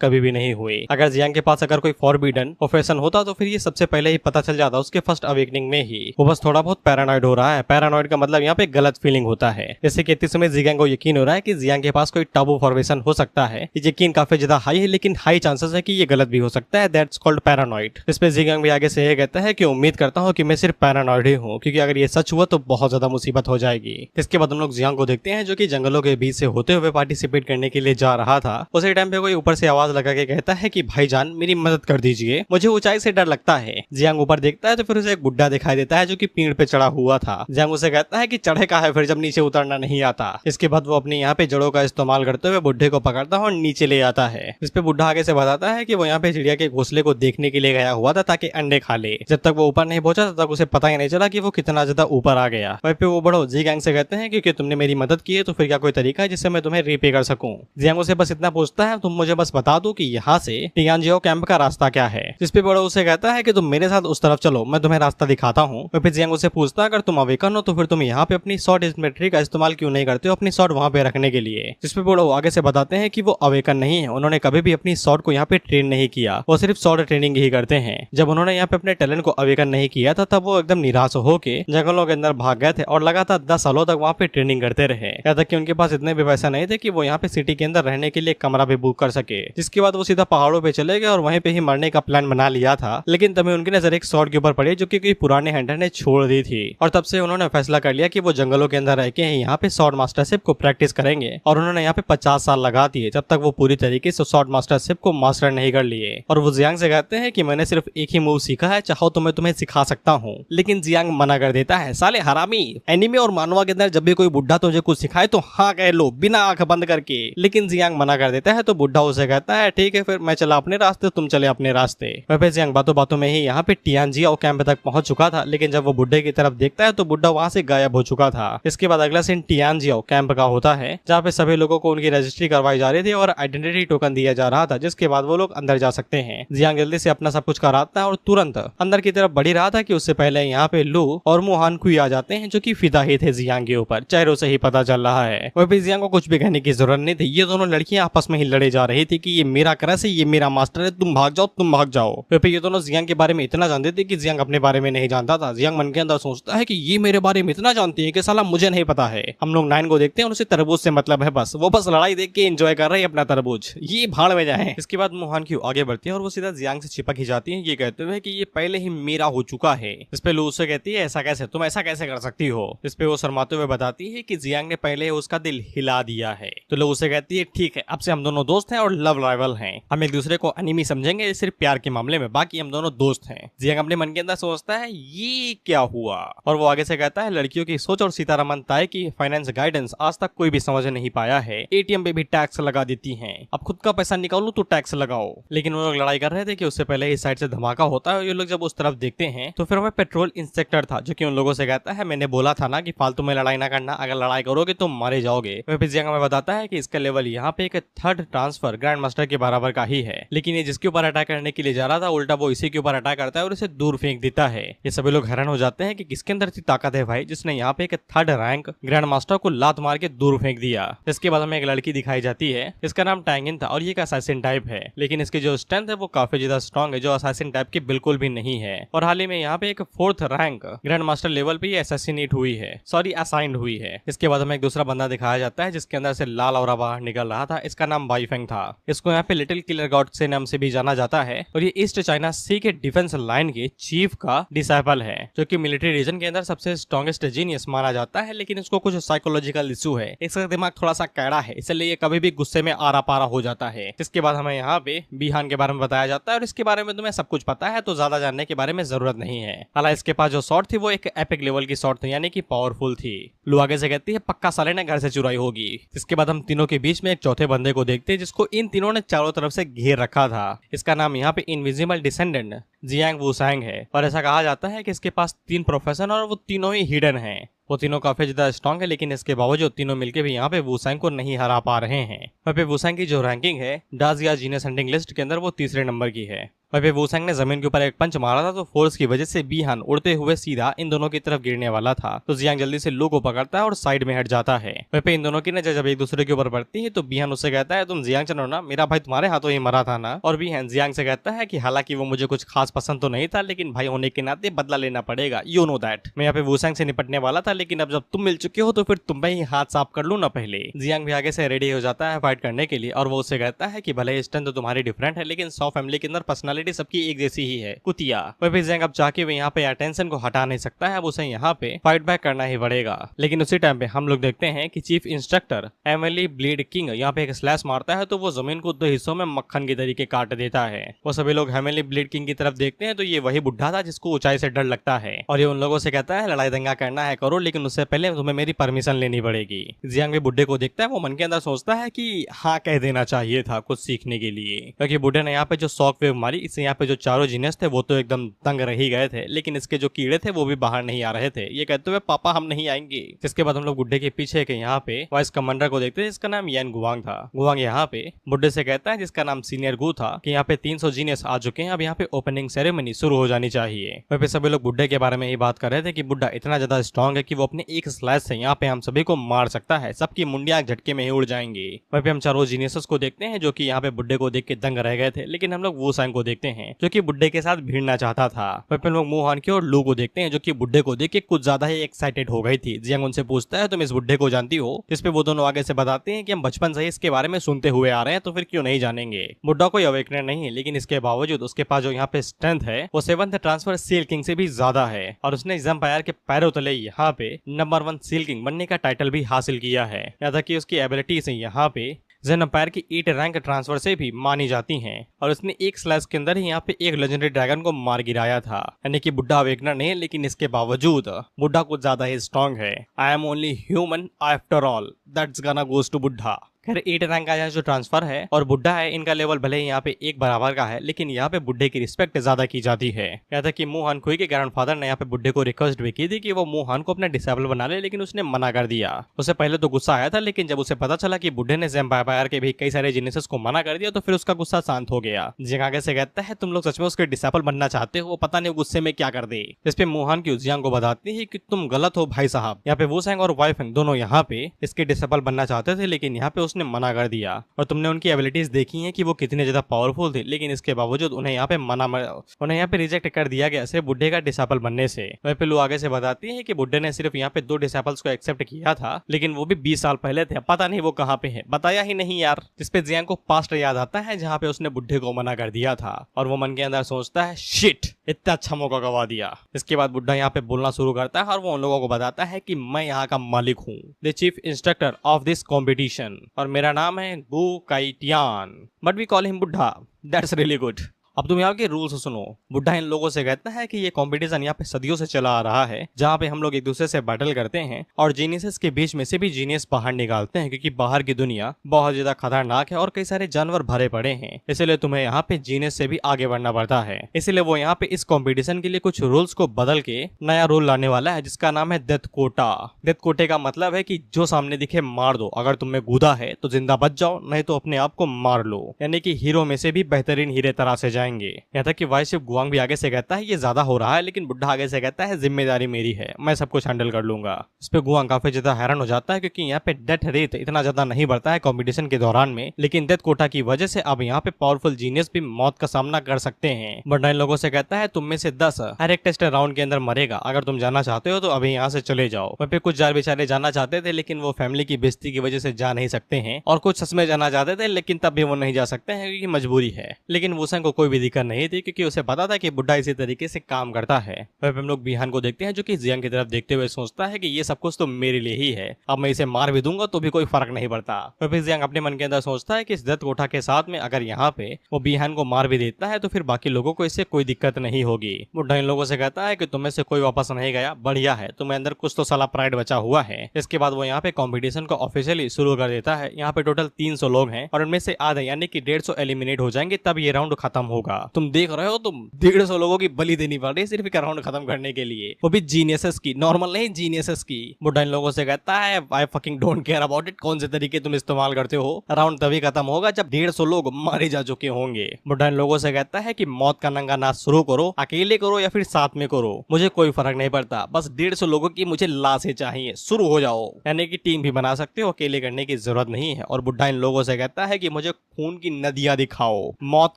कभी भी नहीं हुई। अगर जियांग के पास अगर कोई फॉरबिडन प्रोफेशन होता तो फिर ये सबसे पहले ही पता चल जाता उसके फर्स्ट अवेकनिंग में ही। वो बस थोड़ा बहुत पैरानॉइड हो रहा है। पैरानॉइड का मतलब यहाँ पे गलत फीलिंग होता है, जैसे कि इतने समय जियांग को यकीन हो रहा है कि जियांग के पास कोई टाबू फॉर्मेशन हो सकता है। ये यकीन काफी ज्यादा हाई है, लेकिन हाई चांसेस है कि ये गलत भी हो सकता है। That's called paranoid. इस पे जियांग भी आगे से ये कहता है कि उम्मीद करता हूँ कि मैं सिर्फ पैरानॉइड ही हूँ, क्योंकि अगर ये सच हुआ तो बहुत ज्यादा मुसीबत हो जाएगी। इसके बाद हम लोग जियांग को देखते हैं जो कि जंगलों के बीच से होते हुए पार्टिसिपेट करने के लिए जा रहा था। उसी टाइम पे कोई ऊपर से आवाज लगा के कहता है कि भाईजान मेरी मदद कर दीजिए, मुझे ऊंचाई से डर लगता है। जियांग ऊपर देखता है तो फिर उसे एक बुड्ढा दिखाई देता है जो कि पेड़ पे चढ़ा हुआ था। जियांग उसे कहता है कि चढ़े का है फिर जब नीचे उतरना नहीं आता। इसके बाद वो अपनी यहाँ पे जड़ों का इस्तेमाल करते हुए बुड्ढे को पकड़ता है और नीचे ले आता है। इस पे बुढ़ा आगे से बताता है कि वो यहाँ पे चिड़िया के घोंसले को देखने के लिए गया हुआ था ताकि अंडे खा ले। जब तक वो ऊपर नहीं पहुंचा तब तक उसे पता ही नहीं चला कि वो कितना ज्यादा ऊपर आ गया। वहीं पे वो बड़ो जियांग से कहते हैं क्योंकि तुमने मेरी मदद की है तो फिर क्या कोई तरीका है जिससे मैं तुम्हें रीपे कर सकूं। जियांग उसे बस इतना पूछता है तुम मुझे बस बता दो कि यहाँ से टियानजियो कैंप का रास्ता क्या है। जिस पे बड़ो उसे कहता है कि तुम मेरे साथ उस तरफ चलो, मैं तुम्हें रास्ता दिखाता हूँ। फिर जियांग उसे पूछता है अगर तुम अवेकन हो तो फिर तुम यहाँ पे अपनी शॉर्ट इंस्पेक्ट्री का इस्तेमाल क्यों नहीं करते हो अपनी शॉर्ट वहाँ पे रखने के लिए। जिसपे बड़ो आगे से बताते हैं कि वो अवेकन नहीं है, उन्होंने कभी भी अपनी शॉर्ट को यहाँ पे ट्रेन नहीं किया, वो सिर्फ शॉर्ट ट्रेनिंग ही करते हैं। जब उन्होंने यहाँ पे अपने टैलेंट को अवेकन नहीं किया था तब वो एकदम निराश होके जंगलों के अंदर भाग गए थे और लगातार 10 सालों तक वहाँ पे ट्रेनिंग करते रहे, यहाँ तक कि उनके पास इतने भी पैसा नहीं थे कि वो यहाँ पे सिटी के अंदर रहने के लिए कमरा भी बुक कर सके। जिसके बाद वो सीधा पहाड़ों पे चले गए और वहीं पे ही मरने का प्लान बना लिया था। लेकिन तभी उनकी नजर एक शॉर्ट के ऊपर पड़ी जो कि कोई पुराने हंटर ने छोड़ दी थी और तब से उन्होंने फैसला कर लिया कि वो जंगलों के अंदर रह के यहाँ पे शॉर्ट मास्टरशिप को प्रैक्टिस करेंगे। और उन्होंने यहाँ पे 50 साल लगा दिए जब तक वो पूरी तरीके से शॉर्ट मास्टरशिप को मास्टर नहीं कर लिए। और वो जियांग से कहते हैं कि मैंने सिर्फ एक ही मूव सीखा है, चाहो तो मैं तुम्हें सिखा सकता हूँ। लेकिन जियांग मना कर देता है, साले हरामी, एनिमे और मानवा के अंदर जब भी कोई बुढ़ा तुझे कुछ सिखाए तो हाँ कह लो बिना आंख बंद करके। लेकिन जियांग मना कर देता है तो बुढ़ा उसे कहता है ठीक है फिर मैं चला अपने रास्ते, तुम चले अपने रास्ते। वह जियांग बातों बातों में ही यहाँ पे टियानजियो कैंप तक पहुंच चुका था, लेकिन जब वो बुढ़े की तरफ देखता है तो बुढ़ा वहाँ से गायब हो चुका था। इसके बाद अगला सीन टियानजियो कैंप का होता है जहाँ पे सभी लोगों को उनकी रजिस्ट्री करवाई जा रही थी और आइडेंटिटी टोकन दिया जा रहा था, जिसके बाद वो लोग अंदर जा सकते हैं। जियांग जल्दी से अपना सब कुछ कराता है और तुरंत अंदर की तरफ बढ़ रहा था कि उससे पहले यहाँ पे लू और मुहान कुई आ जाते हैं जो कि फिदा ही थे जियांग के ऊपर, चेहरों से ही पता चल रहा है। वह भी जियांग को कुछ भी कहने की जरूरत नहीं थी, ये दोनों लड़कियां आपस में ही लड़े जा रही थी कि ये मेरा क्रश है, ये मेरा मास्टर है, तुम भाग जाओ तुम भाग जाओ। फिर ये दोनों जियांग के बारे में इतना जानते थे कि जियांग अपने बारे में नहीं जानता था। जियांग मन के अंदर सोचता है कि ये मेरे बारे में इतना जानती है कि साला मुझे नहीं पता है। हम लोग 9 को देखते हैं और उसे तरबूज से मतलब है, बस वो बस लड़ाई देख के एंजॉय कर रही है अपना तरबूज, ये भाड़ में जाए। इसके बाद मुहान की आगे बढ़ती है और वो सीधा जियांग से चिपक ही जाती है ये कहते हुए कि ये पहले ही मेरा हो चुका है। इस पे लू उससे कहती है ऐसा कैसे, तुम ऐसा कैसे कर सकती हो। इस पे वो शर्माते हुए बताती है कि जियांग ने पहले उसका दिल हिला दिया है। तो लू उसे कहती है ठीक है अब से हम दोनों दोस्त हैं और लव राइवल हैं, हम एक दूसरे को एनिमी समझेंगे सिर्फ प्यार के मामले में, बाकी हम दोनों दोस्त हैं। जियांग अपने मन के अंदर सोचता है ये क्या हुआ और वो आगे से कहता है लड़कियों की सोच और सीतारमन ताई की फाइनेंस गाइडेंस आज तक कोई भी समझ नहीं पाया है, एटीएम पे भी टैक्स लगा देती हैं, अब खुद का पैसा निकालो तो टैक्स लगाओ। लेकिन वो लोग लड़ाई कर रहे थे कि उससे पहले इस साइड से धमाका होता है और ये लोग जब उस तरफ देखते हैं तो फिर हमें पेट्रोल इंस्पेक्टर था जो कि उन लोगों से कहता है मैंने बोला था ना कि फालतू में लड़ाई ना करना, अगर लड़ाई करोगे तो मारे जाओगे। वह फिर जियांग हमें बताता है कि इसका लेवल यहाँ पे एक थर्ड ट्रांसफर ग्रैंड मास्टर के बराबर का ही है, लेकिन ये जिसके ऊपर अटैक करने के लिए जा रहा था उल्टा वो इसी के ऊपर अटैक करता है और इसे दूर फेंक देता है। ये सभी लोग हैरान हो जाते हैं कि किसके अंदर इतनी ताकत है भाई जिसने यहाँ पे एक थर्ड रैंक ग्रैंड मास्टर को लात मार के दूर फेंक दिया। इसके बाद हमें एक लड़की दिखाई जाती है, इसका नाम टैंगिन था और ये एक असैसिन टाइप है, लेकिन इसकी जो स्ट्रेंथ है वो काफी ज्यादा स्ट्रॉन्ग है जो असैसिन टाइप की बिल्कुल भी नहीं है। और हाल ही में यहाँ पे एक 4th rank grand master level पे असैसिनेट हुई है, सॉरी असाइंड हुई है। इसके बाद हमें एक दूसरा बंदा दिखाया जाता है जिसके अंदर से लाल और बाहर निकल रहा था, इसका नाम बाईफेंग था। इसको यहाँ पे लिटिल किलर गॉड से नाम से भी जाना जाता है और ये ईस्ट चाइना सी के डिफेंस लाइन के चीफ का डिसाइपल है जो कि मिलिट्री रीजन के अंदर सबसे स्ट्रॉन्गेस्ट जीनियस माना जाता है, लेकिन इसको कुछ साइकोलॉजिकल इशू है, इसका दिमाग थोड़ा सा कैड़ा है, इसलिए ये कभी भी गुस्से में आरा पारा हो जाता है। इसके बाद हमें यहाँ पे बीहान के बारे में बताया जाता है और इसके बारे में तुम्हें सब कुछ पता है तो ज्यादा जानने के बारे में जरूरत नहीं है। हालांकि इसके पास जो शॉट थी वो एक एपिक लेवल की शॉट थी यानी कि पावरफुल थी। लू आगे से कहती है पक्का साले ने घर से चुराई होगी। इसके बाद हम तीनों के बीच में एक चौथे बंदे को देखते हैं जिसको इन तीनों ने चारों तरफ से घेर रखा था। इसका नाम यहाँ पे इनविजिबल डिसेंडेंट जियांग वुसैंग है और ऐसा कहा जाता है कि इसके पास 3 प्रोफेशन और वो तीनों ही हिडन हैं। वो तीनों काफी ज्यादा स्ट्रॉन्ग है, लेकिन इसके बावजूद तीनों मिलकर भी यहाँ पे वुसैंग को नहीं हरा पा रहे हैं। वहाँ पे वुसैंग की जो रैंकिंग है डाजिया जीनियस हंटिंग लिस्ट के अंदर वो 3रे नंबर की है। वहाँ पे वुसैंग ने जमीन के ऊपर एक पंच मारा था तो फोर्स की वजह से बीहान उड़ते हुए सीधा इन दोनों की तरफ गिरने वाला था, तो जियांग जल्दी से लू को पकड़ता है और साइड में हट जाता है। वहाँ पे इन दोनों की नजर जब एक दूसरे के ऊपर पड़ती है तो बीहान उससे कहता है तुम जियांग चलो ना, मेरा भाई तुम्हारे हाथों ही मरा था ना। और बीहान जियांग से कहता है कि हालांकि वो मुझे कुछ खास पसंद तो नहीं था, लेकिन भाई होने के नाते बदला लेना पड़ेगा, यू नो दैट। मैं यहाँ पे वुसैंग से निपटने वाला था, लेकिन अब जब तुम मिल चुके हो तो फिर तुम्हें ही हाथ साफ कर लूं ना पहले। जियांग भी आगे से रेडी हो जाता है फाइट करने के लिए और वो उससे कहता है कि भले स्ट्रेंथ तो तुम्हारी डिफरेंट है, लेकिन 100 फैमिली के अंदर पर्सनल पर्सनालिटी सबकी एक जैसी ही है, कुतिया। वह भी जैंग अब चाहे यहाँ पे अटेंशन को हटा नहीं सकता है, अब उसे यहाँ पे फाइट बैक करना ही पड़ेगा। लेकिन उसी टाइम पे हम लोग देखते हैं कि chief instructor Emily bleed king यहाँ पे एक स्लैश मारता है तो वो जमीन को 2 हिस्सों में मक्खन की तरीके काट देता है। वो सभी लोग एमिली ब्लीड किंग की तरफ देखते हैं तो ये वही बुढ़ा था जिसको ऊंचाई से डर लगता है और ये उन लोगों से कहता है लड़ाई दंगा करना है करो, लेकिन उससे पहले तुम्हें मेरी परमिशन लेनी पड़ेगी। जियांग भी बुढ़े को देखता है, वो मन के अंदर सोचता है कि हाँ कह देना चाहिए था कुछ सीखने के लिए, क्योंकि बुढ़े ने यहाँ पे जो शॉक वेव मारी इससे यहाँ पे जो चारों जीनियस थे वो तो एकदम तंग रह ही गए थे, लेकिन इसके जो कीड़े थे वो भी बाहर नहीं आ रहे थे। ये कहते हुए पापा हम नहीं आएंगे। जिसके बाद हम लोग बुढ़े के पीछे के यहाँ पे वाइस कमांडर को देखते हैं जिसका नाम यान गुवांग था। गुवांग यहाँ पे बुढ़े से कहता है जिसका नाम सीनियर गू था कि यहाँ पे 300 जीनियस आ चुके हैं, अब यहाँ पे ओपनिंग सेरेमनी शुरू हो जानी चाहिए। वह पे सभी लोग बुढ़े के बारे में ही बात कर रहे थे कि बुढ़ा इतना ज्यादा स्ट्रॉन्ग है कि वो अपने एक स्लैश से यहाँ पे हम सभी को मार सकता है, सबकी मुंडियां झटके में ही उड़ जाएंगी। वह पे हम चारों जीनियस को देखते हैं जो कि यहाँ पे बुढ़े को देख के दंग रह गए थे, लेकिन हम लोग वो सांग को देखते हैं जो कि बुढ़े के साथ भिड़ना चाहता था। वह पे लोग मुहान की और लू को देखते हैं जो कि बुढ़े को देख के कुछ ज्यादा ही एक्साइटेड हो गई थी। जियांग उनसे पूछता है तुम इस बुढ़े को जानती हो? इस पे वो दोनों आगे से बताते हैं कि हम बचपन से ही इसके बारे में सुनते हुए आ रहे हैं तो फिर क्यों नहीं जानेंगे। बुढ़ा कोई अवेकनर नहीं है, लेकिन इसके बावजूद उसके पास जो यहाँ पे स्ट्रेंथ है वो 7th ट्रांसफर सील किंग से भी ज्यादा है और उसने एम्पायर के पैरों तले यहाँ पे नंबर 1 सील किंग बनने का टाइटल भी हासिल किया है। यहाँ तक कि उसकी एबिलिटी से यहाँ पे जेन एम्पायर की 8 रैंक ट्रांसफर से भी मानी जाती हैं और उसने एक स्लैश के अंदर ही यहाँ पे एक लेजेंडरी ड्रैगन को मार गिराया था। यानी कि बुढ़ा अवेकनर नहीं, लेकिन इसके बावजूद बुढ़ा कुछ ज्यादा ही स्ट्रॉन्ग है। I am only human after all, that's गाना गोज टू बुढ़ा। खैर 8 रैंक का यहाँ जो ट्रांसफर है और बुढ़ा है, इनका लेवल भले ही यहाँ पे एक बराबर का है, लेकिन यहाँ पे बुढ़े की रिस्पेक्ट ज्यादा की जाती है। यहाँ तक कि मुहान खुई के ग्रैंडफादर ने यहाँ पे बुढ़े को रिक्वेस्ट भी की थी कि वो मुहान को अपना डिसेबल बना ले, लेकिन उसने मना कर दिया। उसे पहले तो गुस्सा आया था, लेकिन जब उसे पता चला कि बुढ़े ने एम्पायर के भी कई सारे जीनियस को मना कर दिया तो फिर उसका गुस्सा शांत हो गया। जियांग आगे से कहता है तुम लोग सच में उसके डिसेबल बनना चाहते हो, पता नहीं गुस्से में क्या कर दे। इस पे मुहान की जियांग को बताती है कि तुम गलत हो भाई साहब, यहाँ पे वो सैंग और वाइफेंग दोनों यहाँ पे इसके डिसेबल बनना चाहते थे, लेकिन यहाँ पे उसने मना कर दिया। और तुमने उनकी एबिलिटीज देखी हैं कि वो कितने ज्यादा पावरफुल थे, लेकिन इसके बावजूद उन्हें यहाँ पे रिजेक्ट कर दिया गया सिर्फ बुढ़े का डिसेबल बनने से। वह पे लू आगे से बताती है कि बुढ़े ने सिर्फ यहाँ पे 2 डिसेबल्स को एक्सेप्ट किया था, लेकिन वो भी 20 साल पहले थे, पता नहीं वो कहाँ पे है, बताया ही नहीं यार। जिस पे जियांग को पास्ट याद आता है जहाँ पे उसने बुढ़े को मना कर दिया था और वो मन के अंदर सोचता है शिट, इतना अच्छा मौका गवा दिया। इसके बाद बुढ़ा यहाँ पे बोलना शुरू करता है और वो उन लोगों को बताता है कि मैं यहाँ का मालिक हूँ, the chief instructor of this competition, और मेरा नाम है गू काइटियान, बट वी कॉल हिम बुढ़ा, दैट्स रियली गुड। अब तुम यहाँ के रूल्स सुनो। बुढ़ा इन लोगों से कहता है कि ये कंपटीशन यहाँ पे सदियों से चला आ रहा है, जहाँ पे हम लोग एक दूसरे से बैटल करते हैं और जीनियस के बीच में से भी जीनियस बाहर निकालते हैं, क्योंकि बाहर की दुनिया बहुत ज्यादा खतरनाक है और कई सारे जानवर भरे पड़े हैं, इसलिए तुम्हें यहाँ पे जीनियस से भी आगे बढ़ना पड़ता है। इसलिए वो यहाँ पे इस कॉम्पिटिशन के लिए कुछ रूल्स को बदल के नया रूल लाने वाला है जिसका नाम है डेथ कोटा। डेथ कोटे का मतलब है कि जो सामने दिखे मार दो, अगर तुम्हें कूदा है तो जिंदा बच जाओ, नहीं तो अपने आप को मार लो। यानी कि हीरो में से भी बेहतरीन हीरे तरह से जाएंगे। यहाँ तक कि वाइस गुआंग भी आगे से कहता है ये ज्यादा हो रहा है, लेकिन बुढ़ा आगे से कहता है जिम्मेदारी मेरी है, मैं सब कुछ हैंडल कर लूंगा। इस पे गुआंग काफी ज्यादा हैरान हो जाता है क्योंकि यहाँ पे डेथ रेट इतना ज्यादा नहीं बढ़ता है कॉम्पिटिशन के दौरान में, लेकिन डेथ कोटा की वजह से अब यहाँ पे पावरफुल जीनियस भी मौत का सामना कर सकते हैं। बट इन लोगों से कहता है तुम में से 10 हर एक टेस्ट राउंड के अंदर मरेगा, अगर तुम जाना चाहते हो तो अभी यहाँ से चले जाओ। वहाँ पे कुछ जार बेचारे जाना चाहते थे, लेकिन वो फैमिली की बेइज्जती की वजह से जा नहीं सकते हैं, और कुछ सच में जाना चाहते थे लेकिन तब भी वो नहीं जा सकते हैं क्योंकि मजबूरी है। लेकिन वुसेंग को कोई भी दिक्कत नहीं थी क्योंकि उसे पता था कि बुढ़ा इसी तरीके से काम करता है। वह हम लोग बिहान को देखते हैं जो कि जियांग की तरफ देखते हुए सोचता है कि ये सब कुछ तो मेरे लिए ही है, अब मैं इसे मार भी दूंगा तो भी कोई फर्क नहीं पड़ता। फिर जियांग अपने मन के अंदर सोचता है कि इस डेथ कोटा के साथ में अगर यहाँ पे वो बिहान को मार भी देता है तो फिर बाकी लोगों को इससे कोई दिक्कत नहीं होगी। बुढ़ा इन लोगों से कहता है कि तुम्हें से कोई वापस नहीं गया, बढ़िया है, तुम्हें अंदर कुछ तो साला प्राइड बचा हुआ है। इसके बाद वो यहाँ पे कॉम्पिटिशन को ऑफिशियली शुरू कर देता है। यहाँ पे टोटल 300 लोग हैं और उनमें से आधे यानी कि 150 एलिमिनेट हो जाएंगे, तब ये राउंड खत्म होगा। तुम देख रहे हो, तुम 150 लोगों की बलि देनी पड़ रही है सिर्फ एक राउंड खत्म करने के लिए, वो भी जीनियसेस की, नॉर्मल नहीं जीनियसेस की। बुढ़ा इन लोगों से कहता है I fucking don't care about it, कौन से तरीके तुम इस्तेमाल करते हो, राउंड तभी खत्म होगा जब 150 लोग मारे जा चुके होंगे। बुढ़ा इन लोगों से कहता है कि मौत का नंगा नाच शुरू करो, अकेले करो या फिर साथ में करो, मुझे कोई फर्क नहीं पड़ता, बस 150 लोगों की मुझे लाशें चाहिए, शुरू हो जाओ। यानी कि टीम भी बना सकते हो, अकेले करने की जरूरत नहीं है। और बुढ़ा इन लोगों से कहता है कि मुझे खून की नदियां दिखाओ, मौत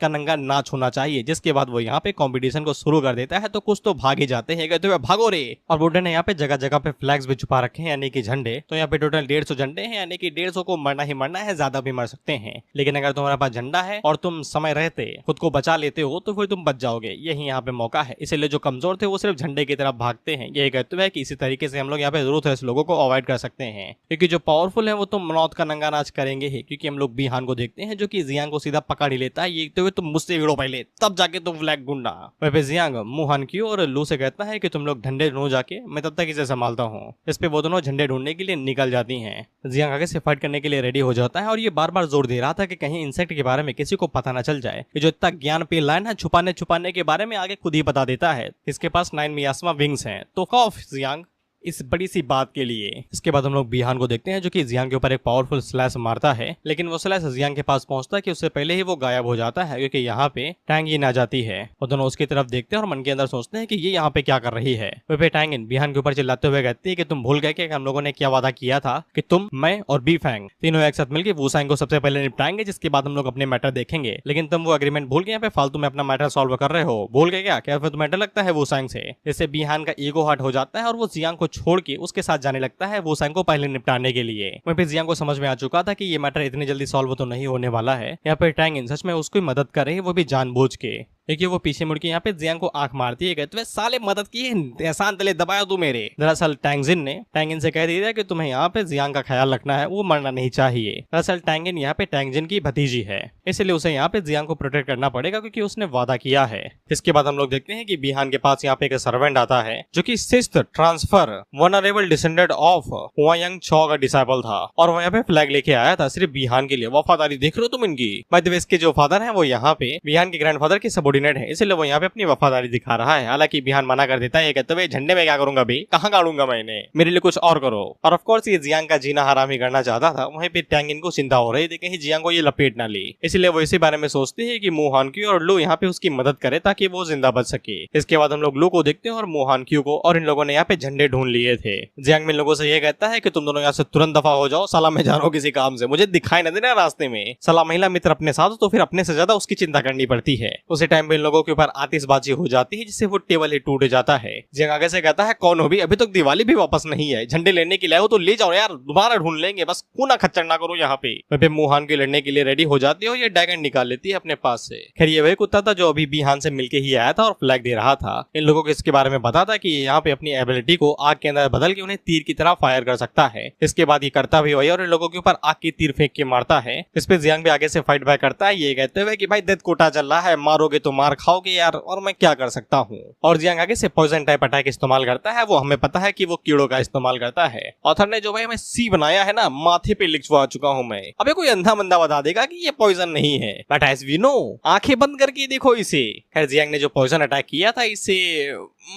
का नंगा नाच होना चाहिए। जिसके बाद वो यहाँ पे कंपटीशन को शुरू कर देता है, तो कुछ तो भाग ही जाते हैं, कहते हुए भागो रे। और बुड्ढे ने यहाँ पे जगह जगह पे फ्लैग्स भी छुपा रखे हैं, यानी कि झंडे। तो यहाँ पे टोटल 150 झंडे हैं, यानी कि 150 को मरना ही मरना है, ज्यादा भी मर सकते हैं। लेकिन अगर तुम्हारे पास झंडा है और तुम समय रहते खुद को बचा लेते हो तो फिर तुम बच जाओगे। यही यहाँ पे मौका है। इसलिए जो कमजोर थे वो सिर्फ झंडे की तरफ भागते हैं। ये कहते हुए कि इसी तरीके से हम लोग यहाँ पे जरूरत लोगों को अवॉइड कर सकते हैं, क्योंकि जो पावरफुल है वो तो मौत का नंगा नाच करेंगे ही। क्योंकि हम लोग बिहान को देखते हैं जो कि जियांग को सीधा पकड़ ही लेता है। ये कहते हुए तुम मुझसे भिड़ो पहले, तब जाके तुम फ्लैग गुंडा। वहीं पे जियांग मुहान की और लू से कहता है कि तुम लोग झंडे ढूंढ जाके, मैं तब तक इसे संभालता हूँ। इस पे वो दोनों झंडे ढूंढने के लिए निकल जाती हैं। जियांग आगे से फाइट करने के लिए रेडी हो जाता है और ये बार बार जोर दे रहा था कि कहीं इंसेक्ट के बारे में किसी को पता न चल जाए। जो इतना ज्ञान पे लाइन है छुपाने के बारे में आगे खुद ही बता देता है। इसके पास 9 मियास्मा विंग्स हैं, तो खौफ जियांग इस बड़ी सी बात के लिए। इसके बाद हम लोग बिहान को देखते हैं जो कि जियांग के ऊपर एक पावरफुल स्लैश मारता है, लेकिन वो स्लैश जियांग के पास पहुंचता है कि उससे पहले ही वो गायब हो जाता है, क्योंकि यहाँ पे टैंगिन आ जाती है। और दोनों उसकी तरफ देखते हैं और मन के अंदर सोचते हैं कि ये यहाँ पे क्या कर रही है। वह पे टैंगिन बिहान के ऊपर चिल्लाते हुए कहती है कि तुम भूल गए कि हम लोगों ने क्या वादा किया था कि तुम, मैं और बी फैंग तीनों एक साथ मिलकर वूसांग को सबसे पहले निपटाएंगे, जिसके बाद हम लोग अपने मैटर देखेंगे। लेकिन तुम वो एग्रीमेंट भूल गए, यहाँ पे फालतू में अपना मैटर सॉल्व कर रहे हो। भूल गए क्या फिर तुम्हें डर लगता है वूसांग से? इससे बिहान का ईगो हर्ट हो जाता है और वो जियांग को छोड़ के उसके साथ जाने लगता है वूसांग को पहले निपटाने के लिए। वहीं पे जियांग को समझ में आ चुका था कि ये मैटर इतनी जल्दी सॉल्व तो नहीं होने वाला है। यहाँ पे टैंगिन सच में उसकी मदद कर रही है, वो भी जानबूझ के। देखिए वो पीछे मुड़ के यहाँ पे जियांग को आंख मारती है, कहते हुए साले मदद की एहसान तले दबाया तू मेरे। दरअसल टैंगिन से कह दिया कि तुम्हें यहाँ पे जियांग का ख्याल रखना है, वो मरना नहीं चाहिए। दरअसल टैंगिन यहाँ पे टैंजिन की भतीजी है, इसलिए उसे यहाँ पे जियांग को प्रोटेक्ट करना पड़ेगा, क्योंकि उसने वादा किया है। इसके बाद हम लोग देखते हैं कि बिहान के पास यहाँ पे एक सर्वेंट आता है जो कि 6th transfer vulnerable descendant of Huayang चौ का डिसाइबल था, और वो यहाँ पे फ्लैग लेके आया था सिर्फ बिहान के लिए। वफादारी देख रहे हो तुम इनकी। बाय द वे इसके जो फादर है वो यहाँ पे बिहान के ग्रैंडफादर के सबऑर्डिनेट है, इसलिए वो यहाँ पे अपनी वफादारी दिखा रहा है। हालांकि बिहान मना कर देता है, कहते हुए झंडे में क्या करूंगा बे, कहाँ गाड़ूंगा मैंने, मेरे लिए कुछ और करो। और ऑफ कोर्स ये जियांग का जीना हरामी करना चाहता था। वहीं पे टैंगिन को चिंता हो रही थी कहीं जियांग को ये लपेट ना ले, इसलिए वो इसी बारे में सोचती है कि मुहान क्यू और लू यहाँ पे उसकी मदद करे ताकि वो जिंदा बच सके। इसके बाद हम लोग लू को देखते हैं और मुहान क्यू को, और इन लोगों ने यहाँ पे झंडे ढूंढ लिए थे। जियांग में लोगों से ये कहता है कि तुम दोनों यहाँ से तुरंत दफा हो जाओ, साला मैं जा रहा हूँ किसी काम से, मुझे दिखाई न देना रास्ते में। साला महिला मित्र अपने साथ हो तो फिर अपने से ज्यादा उसकी चिंता करनी पड़ती है। उसी टाइम पे इन लोगों के ऊपर आतिशबाजी हो जाती है, जिससे वो टेबल ही टूट जाता है। जियांग आगे से कहता है कौन हो भी, अभी तक दिवाली भी वापस नहीं है, झंडे लेने के लिए हो तो ले जाओ यार, दोबारा ढूंढ लेंगे, बस खूना खच्चर ना करो यहाँ पे। मुहान के लड़ने के लिए रेडी हो जाती है और ये डैगन निकाल लेती है अपने पास से। खैर ये वही कुत्ता था जो अभी बिहान से मिलके ही आया था और फ्लैग दे रहा था। इन लोगों को इसके बारे में पता था कि यहाँ पे अपनी एबिलिटी को आग के अंदर बदल के उन्हें तीर की तरह फायर कर सकता है। इसके बाद ये करता भी वही और इन लोगों के ऊपर आग की तीर फेंक के मारता है। इस पे जियांग भी आगे से फाइट बैक करता है, ये कहते हुए कि भाई डेथ कोटा चल रहा है, मारोगे तो मार खाओगे यार, और मैं क्या कर सकता हूँ। और जियांग आगे से पॉइजन टाइप अटैक इस्तेमाल करता है। वो हमें पता है कि वो कीड़ों का इस्तेमाल करता है। ऑथर ने जो भाई हमें सी बनाया है ना, माथे पे लिखवा चुका हूँ मैं। अबे कोई अंधा बंदा बता देगा कि ये पॉइजन नहीं है, बट एज वी नो, आंखें बंद करके देखो इसे। खैर जियांग ने जो पॉइजन अटैक किया था इससे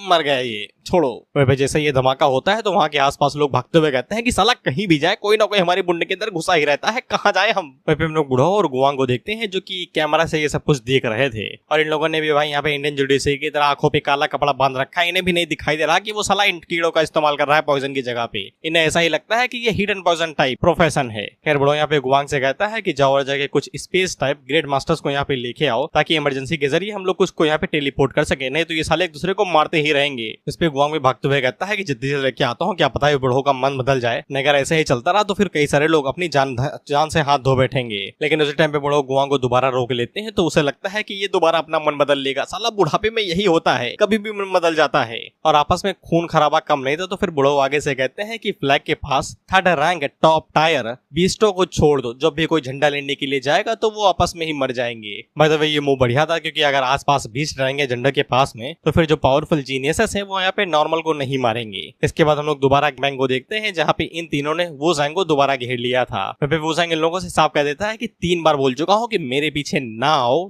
मर गया ये, छोड़ो। वह जैसे ये धमाका होता है तो वहाँ के आसपास लोग भागते हुए कहते हैं कि साला कहीं भी जाए कोई ना कोई हमारी बुंडे के अंदर घुसा ही रहता है, कहाँ जाए हम। वहीं पे हम लोग बुढ़ो और गुआंग को देखते हैं जो कि कैमरा से ये सब कुछ देख रहे थे, और इन लोगों ने भी भाई यहाँ पे इंडियन जुडिशरी की तरह आंखों पे काला कपड़ा बांध रखा है। इन्हें भी नहीं दिखाई दे रहा कि वो साला इन कीड़ों का इस्तेमाल कर रहा है पॉइजन की जगह पे। इन्हें ऐसा ही लगता है कि ये हिडन पॉइजन टाइप प्रोफेशन है। खैर बुढ़ो यहाँ पे गुआंग से कहता है कि जाओ और जाके कुछ स्पेस टाइप ग्रेट मास्टर्स को यहाँ पे लेके आओ, ताकि इमरजेंसी के जरिए हम लोग कुछ को यहाँ पे टेलीपोर्ट कर सके, नहीं तो ये साले एक दूसरे को मारते ही रहेंगे। इस पे गुआंग भी भागते हुए कहता है कि जल्दी से लेके आता हूँ, क्या पता है बुढ़ो का मन बदल जाए, अगर ऐसे ही चलता रहा तो फिर कई सारे लोग अपनी जान से हाथ धो बैठेंगे। लेकिन उसी टाइम पे बुढ़ो गुआंग को दोबारा रोक लेते हैं, तो उसे लगता है कि ये दोबारा अपना मन बदल लेगा। साला बुढ़ापे में यही होता है, कभी भी मन बदल जाता है। और आपस में खून खराबा कम नहीं था तो फिर बुढ़ो आगे से कहते हैं कि फ्लैग के पास 3rd रैंक टॉप टायर बीस्टो को छोड़ दो, जब भी कोई झंडा लेने के लिए जाएगा तो वो आपस में ही मर जाएंगे। भाई तो ये मुंह बढ़िया था, क्योंकि अगर आसपास 20 रहेंगे झंडे के पास में तो फिर जो पावरफुल जीनियसेस हैं वो यहाँ पे नॉर्मल को नहीं मारेंगे। इसके बाद हम लोग दोबारा गैंग को देखते हैं जहाँ पे इन तीनों ने वूसांग को दोबारा घेर लिया था। फिर वूसांग इन लोगों से साफ कह देता है कि 3 बार बोल चुका हूँ कि मेरे पीछे ना आओ,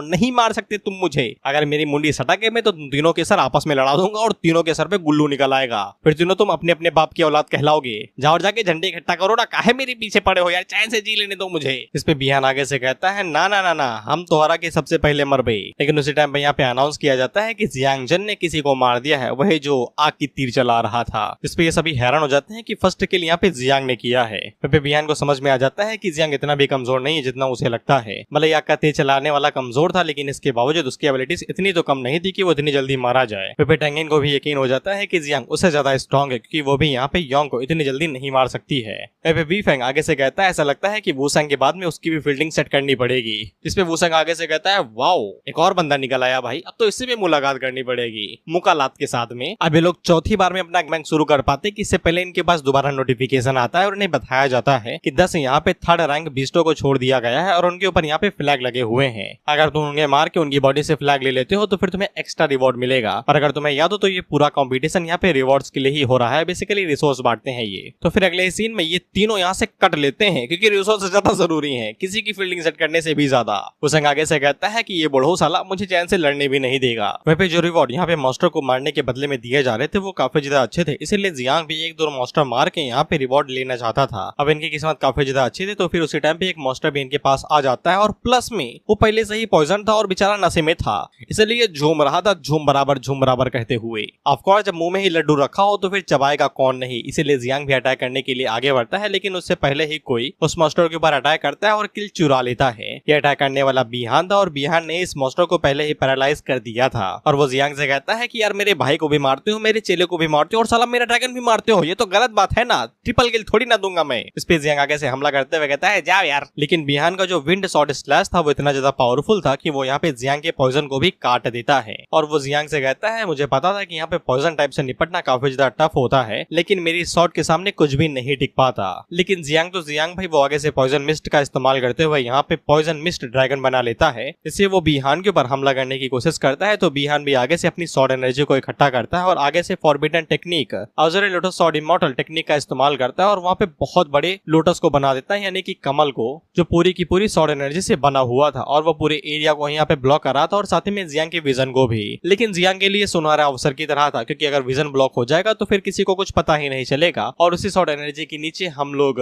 नहीं मार सकते तुम मुझे। अगर मेरी मुंडी सटके में तो तीनों के सर आपस में लड़ा दूंगा और तीनों के सर पे गुल्लू निकल आएगा, फिर तीनों तुम अपने अपने बाप की औलाद कहलाओगे। जाओ जाके झंडे इकट्ठा करो ना, काहे मेरे पीछे पड़े हो यार, चैन से जी लेने दो मुझे। इस पे बिहान आगे से कहता है ना ना ना ना, हम तोहरा के सबसे पहले मर गए। लेकिन उसी टाइम पे यहाँ पे अनाउंस किया जाता है कि जियांग जन ने किसी किसी को मार दिया है, वही जो आग की तीर चला रहा था। इस पे ये सभी हैरान हो जाते हैं कि फर्स्ट किल यहाँ पे जियांग ने किया है। फिर बिहान को समझ में आ जाता है कि जियांग इतना भी कमजोर नहीं है जितना उसे लगता है। भले आग का तेज चलाने वाला कमजोर था, लेकिन इसके बावजूद उसकी एबिलिटीज इतनी तो कम नहीं थी कि वो इतनी जल्दी मारा जाए। फिर टेंगिन को भी यकीन हो जाता है कि जियांग उससे ज्यादा स्ट्रॉन्ग है, क्योंकि वो भी यहाँ पे योंग को इतनी जल्दी नहीं मार सकती है। वी फेंग आगे से कहता है ऐसा लगता है कि वूसेंग के बाद में उसकी भी फील्डिंग सेट करनी पड़ेगी। जिसपे वूसेंग आगे से कहता है वाओ, एक और बंदा निकल आया भाई, अब तो इससे भी मुलाकात करनी पड़ेगी मुकालात के साथ में। अब ये लोग चौथी बार में अपना गैंग शुरू कर पाते कि इससे पहले इनके पास दोबारा नोटिफिकेशन आता है और उन्हें बताया जाता है कि 10 यहाँ पे थर्ड रैंक बीस्टो को छोड़ दिया गया है और उनके ऊपर यहाँ पे फ्लैग लगे हुए हैं। अगर तुम उन्हें मार के उनकी बॉडी से फ्लैग ले लेते हो तो फिर तुम्हें एक्स्ट्रा रिवॉर्ड मिलेगा। और अगर तुम्हें याद हो तो ये पूरा कॉम्पिटिशन यहाँ पे रिवॉर्ड्स के लिए ही हो रहा है, बेसिकली रिसोर्स बांटते हैं ये। तो फिर अगले सीन में ये तीनों यहाँ से कट लेते हैं क्योंकि रिसोर्स ज्यादा जरूरी है, किसी की फील्डिंग सेट करने से भी ज्यादा। वूसेंग आगे से कहता है कि ये बुढ़ऊ साला मुझे चैन से लड़ने भी नहीं देगा। वहीं पे जो रिवॉर्ड यहाँ पे मॉन्स्टर को मारने के बदले में दिए जा रहे थे वो काफी ज्यादा अच्छे थे, इसीलिए जियांग भी एक दो मॉन्स्टर मार के यहाँ पे रिवॉर्ड लेना चाहता था। अब इनकी किस्मत काफी ज्यादा अच्छी थी, तो फिर उसी टाइम पे एक मॉन्स्टर भी इनके पास आ जाता है और प्लस में वो पहले से ही पॉइजन था और बेचारा नशे में था, इसलिए झूम रहा था झूम बराबर कहते हुए। ऑफकोर्स जब मुंह में ही लड्डू रखा हो तो फिर चबाएगा कौन नहीं, इसीलिए जियांग भी अटैक करने के लिए आगे बढ़ता है, लेकिन उससे पहले ही कोई उस मॉन्स्टर के ऊपर अटैक करता है और किल चुरा लेता है। ये अटैक करने वाला बिहान था और बिहान ने इस मॉन्स्टर को पहले ही पैरालाइज कर दिया था। और वो जियांग से कहता है कि यार मेरे भाई को भी मारते हो, मेरे चेले को भी मारते हो और साला मेरा ड्रैगन भी मारते हो, ये तो गलत बात है ना, ट्रिपल किल थोड़ी ना दूंगा मैं। इस पे जियांग आगे से हमला करते हुए कहता है जाओ यार। लेकिन बिहान का जो विंड शॉट स्लैश था वो इतना ज्यादा पावरफुल था कि वो यहाँ पे जियांग के पॉइजन को भी काट देता है। और वो जियांग से कहता है मुझे पता था कि यहाँ पे पॉइजन टाइप से निपटना काफी ज्यादा टफ होता है, लेकिन मेरी शॉट के सामने कुछ भी नहीं टिक पाता। लेकिन जियांग तो जियांग भाई, वो आगे से पॉइजन मिस्ट का इस्तेमाल करते हुए यहाँ पे पॉइजन मिस्ट ड्रैगन बना लेता है। इससे वो बिहान के ऊपर हमला करने की कोशिश करता है, तो बिहान भी आगे से अपनी शॉट एनर्जी को इकट्ठा करता है और आगे से forbidden technique azure lotus shot immortal technique का इस्तेमाल करता है और वहाँ पे बहुत बड़े लोटस को बना देता है, यानी कि कमल को, जो पूरी की पूरी शॉट एनर्जी से बना हुआ था और वो पूरे एरिया को यहाँ पे ब्लॉक कर रहा था और साथ ही में जियांग के विजन को भी। लेकिन जियांग के लिए सुनहरा अवसर की तरह था, क्योंकि अगर विजन ब्लॉक हो जाएगा तो फिर किसी को कुछ पता ही नहीं चलेगा। और उसी शॉट एनर्जी के नीचे हम लोग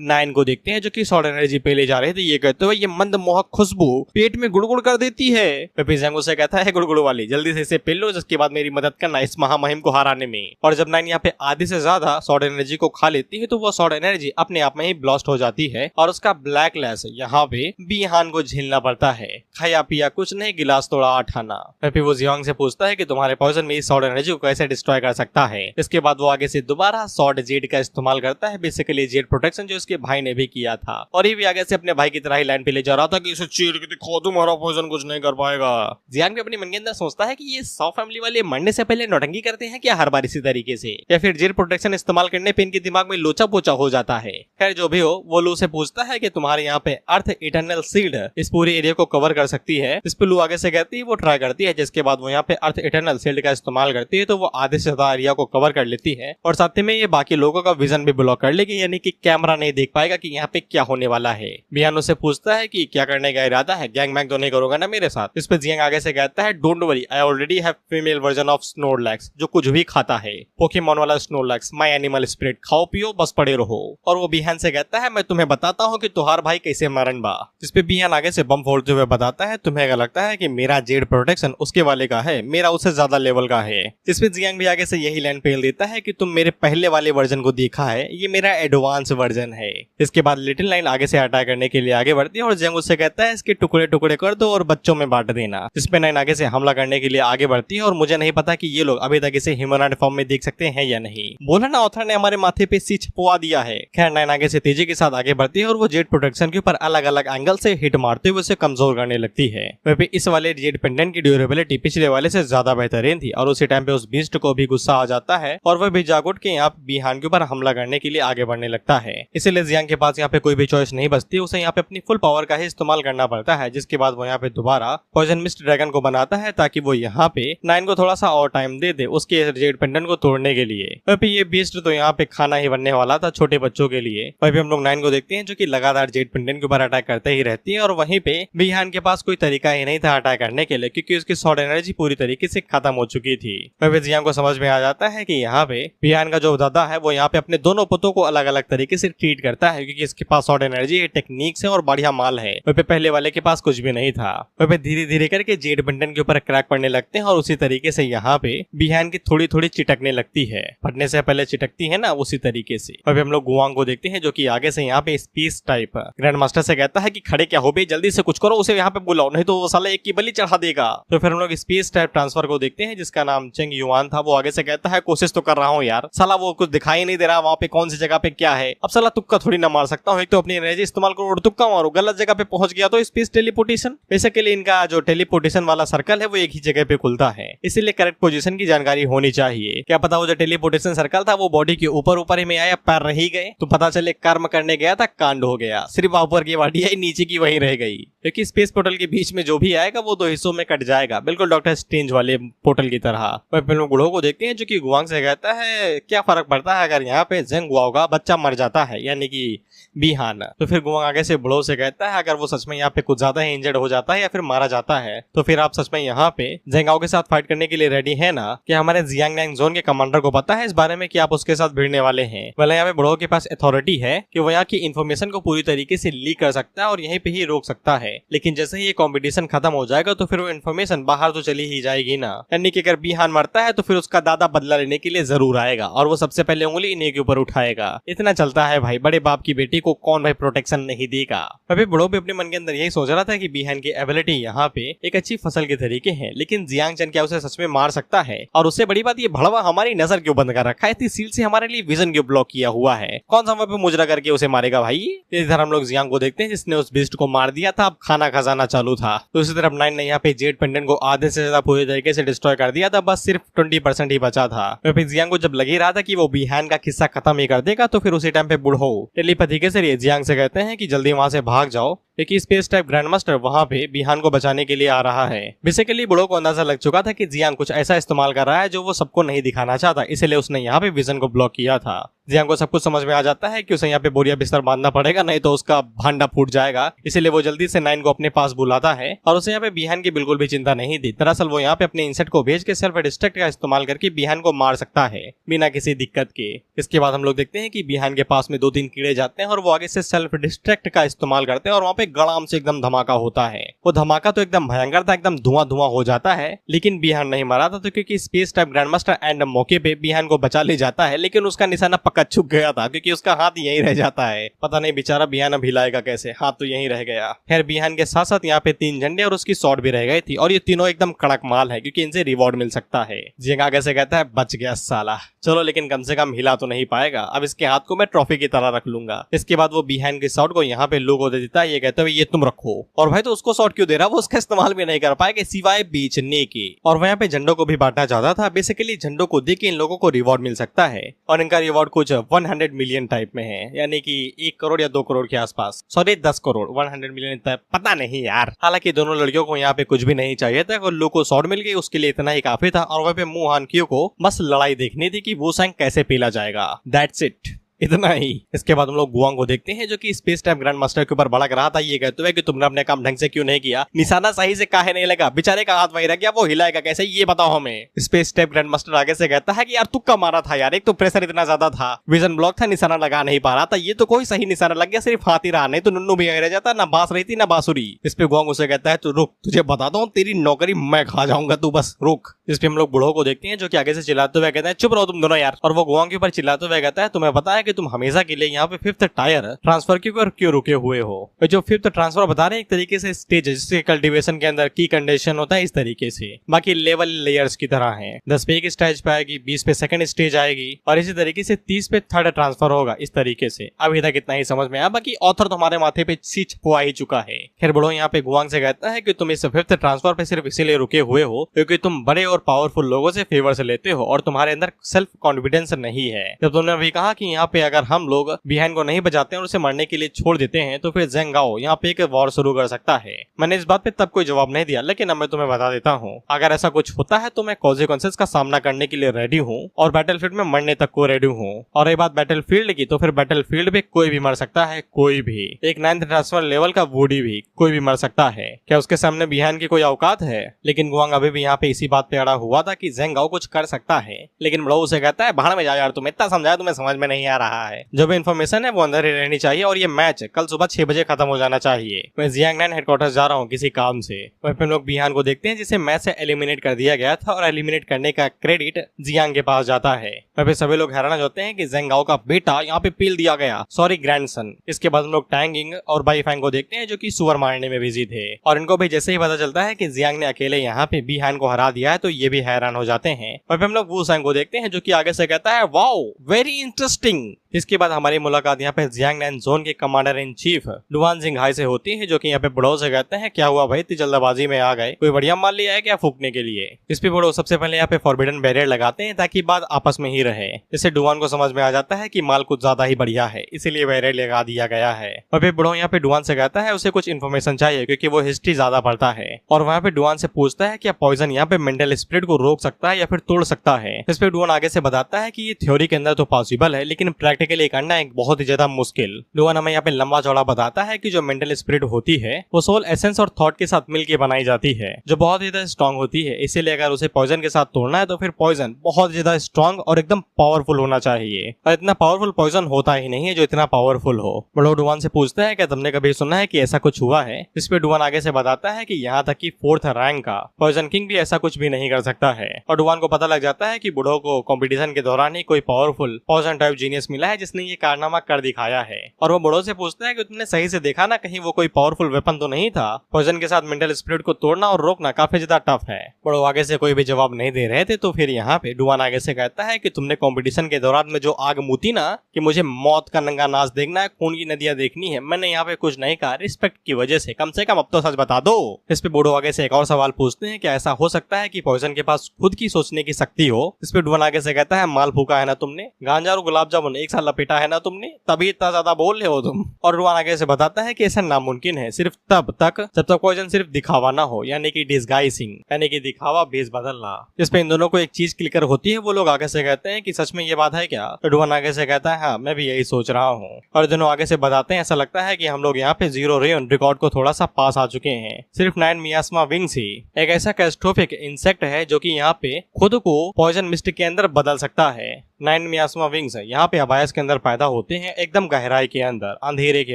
9 को देखते हैं जो कि शॉट एनर्जी पे ले जा रहे थे। ये कहते हुए ये मंद मोहक खुशबू पेट में गुड़गुड़ कर देती है। जियांग उसे कहता है गुड़गुड़ वाली जल्दी से इसे पी लो, जिसके बाद मेरी मदद करना इस महामहिम को हराने में। और जब 9 यहाँ पे आधे से ज्यादा शॉट एनर्जी को खा लेती है तो वो शॉट एनर्जी अपने आप में ही ब्लास्ट हो जाती है और उसका ब्लैक लैस यहाँ पे बिहान को झेलना पड़ता है। खाया पिया कुछ नहीं, गिलास तोड़ा 8 आना। फिर वो जियांग से पूछता है कि तुम्हारे पॉइजन में इस शॉट एनर्जी को कैसे डिस्ट्रॉय कर सकता है। इसके बाद वो आगे से दोबारा शॉट जेड का इस्तेमाल करता है, बेसिकली जेड प्रोटेक्शन जो इसके भाई ने भी किया था। और ये भी आगे से अपने भाई की तरह ही लाइन पे ले जा रहा था कि इसे चीर के दिखाओ, तुम्हारा पॉइजन कुछ नहीं कर पाएगा। जियांग भी अपनी मन के अंदर सोचता है कि ये 100 फैमिली वाले मरने से पहले नौटंकी करते हैं क्या हर बार इसी तरीके से, या फिर जेड प्रोटेक्शन इस्तेमाल करने पे इनके दिमाग में लोचा पोचा हो जाता है। खैर जो भी हो, वो लू से पूछता है कि तुम्हारे यहाँ पे अर्थ इटर्नल शील्ड इस पूरे एरिया को कवर कर सकती है। इस पे लू आगे से कहती है वो ट्राई करती है, जिसके बाद वो यहाँ पे अर्थ इटर्नल शील्ड का इस्तेमाल करती है, तो वो आधे से ज्यादा एरिया को कवर कर लेती है और साथ में ये बाकी लोगों का विजन भी ब्लॉक कर लेगी, यानी कि कैमरा नहीं देख पाएगा कि यहाँ पे क्या होने वाला है। बिहान उससे पूछता है कि क्या करने का इरादा है, गैंग मैंग तो नहीं करोगा ना मेरे साथ। इस पे जियांग आगे से कहता है don't worry, I already have female version of Snorlax जो कुछ भी खाता है, पोकेमॉन वाला स्नोरलैक्स, माय एनिमल स्पिरिट, खाओ पियो बस पड़े रहो। और वो बिहान से कहता है मैं तुम्हें बताता हूँ कि तुहार भाई कैसे मरन बा। जिस पे बिहान आगे से बम फोड़ते हुए बताता है तुम्हें क्या लगता है कि मेरा जेड प्रोटेक्शन उसके वाले का है, मेरा उससे ज्यादा लेवल का है। जिस पे जियांग भी आगे से यही लाइन फेल देता है कि तुम मेरे पहले वाले वर्जन को देखा है, ये मेरा एडवांस वर्जन है। इसके बाद लिटिल लाइन आगे से अटैक करने के लिए आगे बढ़ती है और जियांग उससे कहता है इसके टुकड़े टुकड़े कर दो और बच्चों में बांट देना। जिसपे 9 आगे से हमला करने के लिए आगे बढ़ती है और मुझे नहीं पता कि ये लोग अभी तक इसे ह्यूमनॉइड फॉर्म में देख सकते हैं या नहीं। बोला ना ऑथर ने हमारे माथे पे सी छुपवा दिया है। खैर 9 आगे से तेजी के साथ आगे बढ़ती है और वो जेड प्रोटेक्शन के ऊपर अलग अलग एंगल से हिट मारते हुए उसे कमजोर करने लगती है। वहीं इस वाले जेड पेंडेंट की ड्यूरेबिलिटी पिछले वाले से ज्यादा बेहतरीन थी और उसी टाइम पे उस बीस्ट को भी गुस्सा आ जाता है और वह भी जाग उठ के यहाँ बिहान के ऊपर हमला करने के लिए आगे बढ़ने लगता है। इसीलिए जियांग के पास यहाँ पे कोई भी चॉइस नहीं बचती, उसे यहाँ पे अपनी फुल पावर का ही इस्तेमाल करना पड़ता है। जिसके बाद वो यहाँ पे दोबारा पॉइजन मिस्ट ड्रैगन को बनाता है ताकि वो यहाँ पे 9 को थोड़ा सा और टाइम दे दे उसके जेड पेंडेंट को तोड़ने के लिए। वहीं ये बीस्ट तो यहाँ पे खाना ही बनने वाला था छोटे बच्चों के लिए। वहीं हम लोग 9 को देखते हैं जो कि लगातार जेड पेंडेंट के ऊपर अटैक करते ही रहती है और वहीं पे बिहान के पास कोई तरीका ही नहीं था अटैक करने के लिए, क्योंकि उसकी शॉर्ट एनर्जी पूरी तरीके से खत्म हो चुकी थी। वहीं जियांग को समझ में आ जाता है कि यहाँ पे बिहान का जो दादा है वो यहाँ पे अपने दोनों पुतों को अलग अलग तरीके से ट्रीट करता है, क्योंकि इसके पास शॉर्ट एनर्जी टेक्निक्स है और बढ़िया माल है। वहीं पहले वाले के पास कुछ भी नहीं था। वहीं धीरे धीरे करके जेड पेंडेंट के ऊपर क्रैक पड़ने लगते हैं और उसी तरीके तरीके से यहाँ पे बिहान की थोड़ी थोड़ी चिटकने लगती है, फटने से पहले चिटकती है ना, उसी तरीके से। अभी हम लोग गुआंग को देखते हैं जो कि आगे से यहाँ पे स्पीच टाइप ग्रैंड मास्टर से कहता है कि खड़े क्या हो बे, जल्दी से कुछ करो, उसे यहाँ पे बुलाओ नहीं तो वो साला एक की बलि चढ़ा देगा। तो फिर हम लोग स्पीच टाइप ट्रांसफर को देखते हैं जिसका नाम चेंग युआन था। वो आगे से कहता है कोशिश तो कर रहा हूँ यार, साला वो कुछ दिखाई नहीं दे रहा वहाँ पे कौन सी जगह पे क्या है। अब साला तुक्का थोड़ी ना मार सकता हूँ, एक तो अपनी एनर्जी इस्तेमाल करो और तुक्का मारो, गलत जगह पे पहुंच गया तो स्पेस टेलीपोर्टेशन। बेसिकली इनका जो टेलीपोर्टेशन वाला सर्कल है वो एक ही जगह पे खुलता है, इसीलिए करेक्ट पोजीशन की जानकारी होनी चाहिए। क्या पता वो जो टेलीपोर्टेशन सर्कल था वो बॉडी के ऊपर ऊपर ही में आया, पैर रह ही गए, तो पता चले कर्म करने गया था कांड हो गया, सिर्फ ऊपर की बॉडी आई नीचे की वहीं रह गई। क्योंकि स्पेस पोर्टल के बीच में जो भी आएगा वो 2 हिस्सों में कट जाएगा, बिल्कुल डॉक्टर स्ट्रेंज वाले पोर्टल की तरह। फिर हम गुड़ो को देखते हैं जो कि गुआंग से कहता है क्या फर्क पड़ता है अगर यहाँ पे जेंग गुआओ का बच्चा मर जाता है, यानी कि बिहान। तो फिर गुआंग आगे से बुढ़ो से कहता है अगर वो सच में यहाँ पे कुछ ज्यादा ही इंजर्ड हो जाता है या फिर मारा जाता है तो फिर आप सच में यहाँ पे जेंगाओ के साथ फाइट करने के लिए रेडी है ना। क्या हमारे जियांगनांग जोन के कमांडर को पता है इस बारे में कि आप उसके साथ भिड़ने वाले हैं? भले यहाँ पे बुढ़ो के पास अथॉरिटी है कि वो यहाँ की इन्फॉर्मेशन को पूरी तरीके से लीक कर सकता है और यहीं पे ही रोक सकता है, लेकिन जैसे ही ये कॉम्पिटिशन खत्म हो जाएगा तो फिर वो इन्फॉर्मेशन बाहर तो चली ही जाएगी ना। यानी कि अगर बिहान मरता है तो फिर उसका दादा बदला लेने के लिए जरूर आएगा और वो सबसे पहले उंगली इन्हीं के ऊपर उठाएगा। इतना चलता है भाई, बड़े बाप की बेटी को कौन भाई प्रोटेक्शन नहीं देगा। अभी बुढ़ो भी अपने मन के अंदर यही सोच रहा था कि बिहान की एबिलिटी यहाँ पे एक अच्छी फसल के तरीके हैं, लेकिन जियांग चन क्या उसे सच में मार सकता है? और उससे बड़ी बात ये भड़वा हमारी नजर क्यों बंद कर रखा है, इतनी सील से हमारे लिए विजन क्यों ब्लॉक किया हुआ है? कौन सा वहाँ पे मुजरा करके उसे मारेगा भाई? इधर हम लोग जियांग को देखते हैं जिसने उस बीस्ट को मार दिया था, अब खाना खजाना चालू था। तो इसी तरफ 9 ने यहाँ पे जेड पेंडेंट को आधे से ज्यादा पूरी तरीके से डिस्ट्रॉय कर दिया था, बस सिर्फ 20% ही बचा था। तो फिर जियांग को जब लग ही रहा था कि वो बिहान का किस्सा खत्म ही कर देगा तो फिर उसी टाइम पे बुढ़ो टेलीपैथी के जरिए जियांग से कहते हैं कि जल्दी वहां से भाग जाओ, क्योंकि स्पेस टाइप ग्रैंड मास्टर वहां पे बिहान को बचाने के लिए आ रहा है। बेसिकली बुढ़ो को अंदाजा लग चुका था कि जियांग कुछ ऐसा इस्तेमाल कर रहा है जो वो सबको नहीं दिखाना चाहता, इसलिए उसने यहाँ पे विजन को ब्लॉक किया था। जियांग को सब कुछ समझ में आ जाता है कि उसे यहाँ पे बोरिया बिस्तर बांधना पड़ेगा, नहीं तो उसका भांडा फूट जाएगा, इसलिए वो जल्दी से 9 को अपने पास बुलाता है और उसे यहाँ पे बिहान की बिल्कुल भी चिंता नहीं थी। दरअसल वो यहाँ पे अपने इंसेक्ट को भेज के सेल्फ डिस्ट्रक्ट का इस्तेमाल करके बिहान को मार सकता है बिना किसी दिक्कत के। इसके बाद हम लोग देखते हैं कि बिहान के पास में 2-3 कीड़े जाते हैं और वो आगे से सेल्फ डिस्ट्रक्ट का इस्तेमाल करते हैं और वहाँ पे गड़ाम से एकदम धमाका होता है। वो धमाका तो एकदम भयंकर था, एकदम धुआं धुआं हो जाता है, लेकिन बिहान नहीं मरा था। तो क्योंकि space type grand master and मौके पे बिहान को बचा ले जाता है, लेकिन उसका निशाना पक्का चुक गया था क्योंकि उसका हाथ यहीं रह जाता है। पता नहीं बेचारा बिहान अब हिलाएगा कैसे, हाथ तो यहीं रह गया। खैर बिहान के साथ साथ यहाँ पे 3 झंडे और उसकी शॉट भी रह गई थी और ये तीनों एकदम कड़क माल है क्योंकि इनसे रिवॉर्ड मिल सकता है। जियांग आगे से कहता है बच गया साला, चलो लेकिन कम से कम हिला तो नहीं पाएगा, अब इसके हाथ को मैं ट्रॉफी की तरह रख लूंगा। इसके बाद वो बिहान के शॉट को यहाँ पे लोगो दे देता है, ये कहते हुए ये तुम रखो। और भाई तो उसको शॉट क्यों दे रहा, वो उसका इस्तेमाल भी नहीं कर पाएगा सिवाय बेचने के। और वह यहाँ पे झंडों को भी बांटना चाहता था। बेसिकली झंडों को देख के इन लोगों को रिवॉर्ड मिल सकता है और इनका रिवॉर्ड कुछ 100 मिलियन टाइप में है, यानी कि 1 करोड़ या 2 करोड़ के आसपास, सॉरी 10 करोड़ 100 मिलियन टाइप, पता नहीं यार। हालांकि दोनों लड़कियों को यहाँ पे कुछ भी नहीं चाहिए था और लोग को शॉट मिल गई, उसके लिए इतना ही काफी था। और वह पे मुंह हानकियों को बस लड़ाई देखनी थी कि वो सैंग कैसे पीला जाएगा, दैट्स इट, इतना ही। इसके बाद हम लोग गुआंग को देखते हैं जो कि स्पेस टाइप ग्रैंड मास्टर के ऊपर भड़क रहा था, ये कहते हुए कि तुमने अपने काम ढंग से क्यों नहीं किया, निशाना सही से काहे नहीं लगा, बेचारे का हाथ वहीं रह गया, वो हिलाएगा कैसे ये बताओ हमें। स्पेस टाइप ग्रैंड मास्टर आगे से कहता है कि यार तुक्का मारा था यार, एक तो प्रेशर इतना ज्यादा था, विजन ब्लॉक था, निशाना लगा नहीं पा रहा था, ये तो कोई सही निशाना लग गया, सिर्फ हाथ ही रहा, नहीं तो नुन्नू भी रह जाता, ना बांस रही थी ना बांसुरी। इस पे गुआंग उसे कहता है तू रुक, तुझे बताता हूँ तेरी नौकरी मैं खा जाऊंगा, तू बस रुक। इस पे हम लोग बुढ़ो को देखते हैं जो कि आगे से चिल्लाते हुए कहते हैं चुप रहो तुम दोनों यार। और वो गुआंग के ऊपर चिल्लाते हुए कहता है तुम्हें पता है कि तुम हमेशा के लिए यहाँ पे 5th टायर ट्रांसफर क्यों रुके हुए हो। जो 5th ट्रांसफर बता रहे हैं एक तरीके से स्टेज है जिसके कल्टीवेशन के अंदर की कंडीशन होता है इस तरीके से, बाकी लेवल लेयर्स की तरह हैं। 10 पे एक स्टेज पे आएगी, 20 पे सेकंड स्टेज आएगी और इसी तरीके से 30 पे 3rd ट्रांसफर होगा, इस तरीके से। अभी तक इतना ही समझ में आया, बाकी ऑथर तो हमारे माथे पे सीच पुआ ही चुका है। खैर बुढ़ो यहाँ पे गुआंग से कहता है कि तुम इस 5th ट्रांसफर पे सिर्फ इसीलिए रुके हुए हो क्योंकि तुम बड़े और पावरफुल लोगों से फेवर से लेते हो और तुम्हारे अंदर सेल्फ कॉन्फिडेंस नहीं है। जब तुमने अभी कहा कि यहाँ पे अगर हम लोग बिहान को नहीं जाते हैं और उसे मरने के लिए छोड़ देते हैं तो फिर जेंगाओ यहाँ पे एक वॉर शुरू कर सकता है। मैंने इस बात पे तब कोई जवाब नहीं दिया, लेकिन अब मैं तुम्हें बता देता हूँ अगर ऐसा कुछ होता है तो मैं कॉन्सिक्वेंसेस का सामना करने के लिए रेडी हूँ और बैटलफील्ड में मरने तक को रेडी हूँ। और ये बात बैटलफील्ड की, तो फिर बैटलफील्ड पे कोई भी मर सकता है, कोई भी, एक 9th ट्रांसफर लेवल का बूढ़ी भी कोई भी मर सकता है। क्या उसके सामने बिहान की कोई औकात है? लेकिन गुआंग अभी भी यहाँ पे इसी बात पे अड़ा हुआ था कि जेंगाओ कुछ कर सकता है, लेकिन बड़ो उसे कहता है भाड़ में जाओ यार, तुम इतना समझाया तुम्हें समझ में नहीं आ रहा है। जो भी इन्फॉर्मेशन है वो अंदर ही रहनी चाहिए और ये मैच कल सुबह 6 बजे खत्म हो जाना चाहिए। मैं जियांग नाइन हेडक्वार्टर जा रहा हूँ किसी काम से। वहीं पे हम लोग बिहान को देखते हैं जिसे मैच से एलिमिनेट कर दिया गया था और एलिमिनेट करने का क्रेडिट जियांग के पास जाता है। वहीं पे सभी लोग हैरान होते हैं कि ज़ेंगाओ का बेटा यहाँ पे पील दिया गया, सॉरी ग्रैंडसन। इसके बाद हम लोग टैंगिंग और बाईफैंग को देखते हैं जो कि सुअर मारने में बिजी थे और इनको भी जैसे ही पता चलता है कि जियांग ने अकेले यहाँ पे बिहान को हरा दिया है तो ये भी हैरान हो जाते हैं। और फिर हम लोग वू सांग को देखते हैं जो कि आगे से कहता है वाओ वेरी इंटरेस्टिंग। इसके बाद हमारी मुलाकात यहाँ पे जियांग नाइन जोन के commander in chief Duan Jinghai से होती है जो कि यहाँ पे बुढ़ो से कहते हैं क्या हुआ भाई, इतनी जल्दबाजी में आ गए, कोई बढ़िया माल लिया है क्या फूकने के लिए। इस पे बुढ़ो सबसे पहले यहाँ पे फॉरबिडन बैरियर लगाते हैं ताकि बात आपस में ही रहे। इससे डुआन को समझ में आ जाता है कि माल कुछ ज्यादा ही बढ़िया है, इसीलिए बैरियर लगा दिया गया है। और फिर बुढ़ो यहाँ पे डुआन से कहता है उसे कुछ इन्फॉर्मेशन चाहिए क्योंकि वो हिस्ट्री ज्यादा पढ़ता है और वहाँ पे डुआन से पूछता है क्या पॉइजन यहाँ पे मेंटल स्पिरिट को रोक सकता है या फिर तोड़ सकता है। इस पे डुआन आगे से बताता है कि ये थ्योरी के अंदर तो पॉसिबल है लेकिन प्रैक्टिकली करना एक बहुत ही ज्यादा मुश्किल। डुआन हमें यहाँ पे लंबा चौड़ा बताता है कि जो मेंटल स्पिरिट होती है वो सोल एसेंस और थॉट के साथ मिलकर बनाई जाती है जो बहुत ही ज्यादा स्ट्रॉन्ग होती है, इसीलिए अगर उसे पॉइजन के साथ तोड़ना है तो फिर पॉइजन बहुत ज्यादा स्ट्रॉन्ग और एकदम पावरफुल होना चाहिए और इतना पावरफुल पॉइजन होता ही नहीं है जो इतना पावरफुल हो। बड़ो डुआन से पूछता है क्या तुमने कभी सुना है कि ऐसा कुछ हुआ है। इस पे डुआन आगे से बताता है कि यहाँ तक कि 4th रैंक का पॉइजन किंग भी ऐसा कुछ भी नहीं कर सकता है और डुआन को पता लग जाता है कि बुढ़ो को कंपटीशन के दौरान ही कोई पावरफुल पॉइजन टाइप जीनियस मिला है जिसने ये कारनामा कर दिखाया है। और वो बुढ़ो से पूछता है कि तुमने सही से देखा ना, कहीं वो कोई पावरफुल वेपन तो नहीं था। पॉइजन के साथ मेंटल स्पिरिट को तोड़ना और रोकना काफी ज्यादा टफ है। बुढ़ो आगे से कोई भी जवाब नहीं दे रहे थे तो फिर यहाँ पे डुआन आगे से कहता है कि तुमने कंपटीशन के दौरान में जो आग मुती ना कि मुझे मौत का नंगा नाच देखना है, खून की नदियां देखनी है, मैंने यहाँ पे कुछ नहीं कहा, रिस्पेक्ट की वजह से कम अब तो सच बता दो। इस पे बूढ़ो आगे से एक और सवाल पूछते हैं कि ऐसा हो सकता है कि पॉइजन के पास खुद की सोचने की शक्ति हो। इस पे डुआन आगे से कहता है माल फूका है ना तुमने, गांजा और गुलाब जामुन एक साथ लपेटा है ना तुमने, तभी इतना ज्यादा बोल रहे हो तुम। और डुआन आगे से बताता है कि ऐसा नामुमकिन है सिर्फ तब तक जब तक पॉइजन सिर्फ दिखावा ना हो, यानी कि डिस्गाइसिंग, यानी कि दिखावा भेस बदलना। इस पे इन दोनों को एक चीज क्लियर होती है, वो लोग आगे से कहते हैं कि सच में ये बात है क्या। तो डुआन आगे से कहता है हाँ मैं भी यही सोच रहा हूँ। और दोनों आगे से बताते हैं ऐसा लगता है कि हम लोग यहाँ पे 0 रेन रिकॉर्ड को थोड़ा सा पास आ चुके हैं। सिर्फ 9 मियास्मा विंग्स ही एक ऐसा कैस्ट्रोफिक इंसेक्ट है जो कि यहाँ पे खुद को पॉइजन मिस्ट के अंदर बदल सकता है। 9 मियास्मा विंग्स यहाँ पे अबायस के अंदर पैदा होते हैं, एकदम गहराई के अंदर, अंधेरे के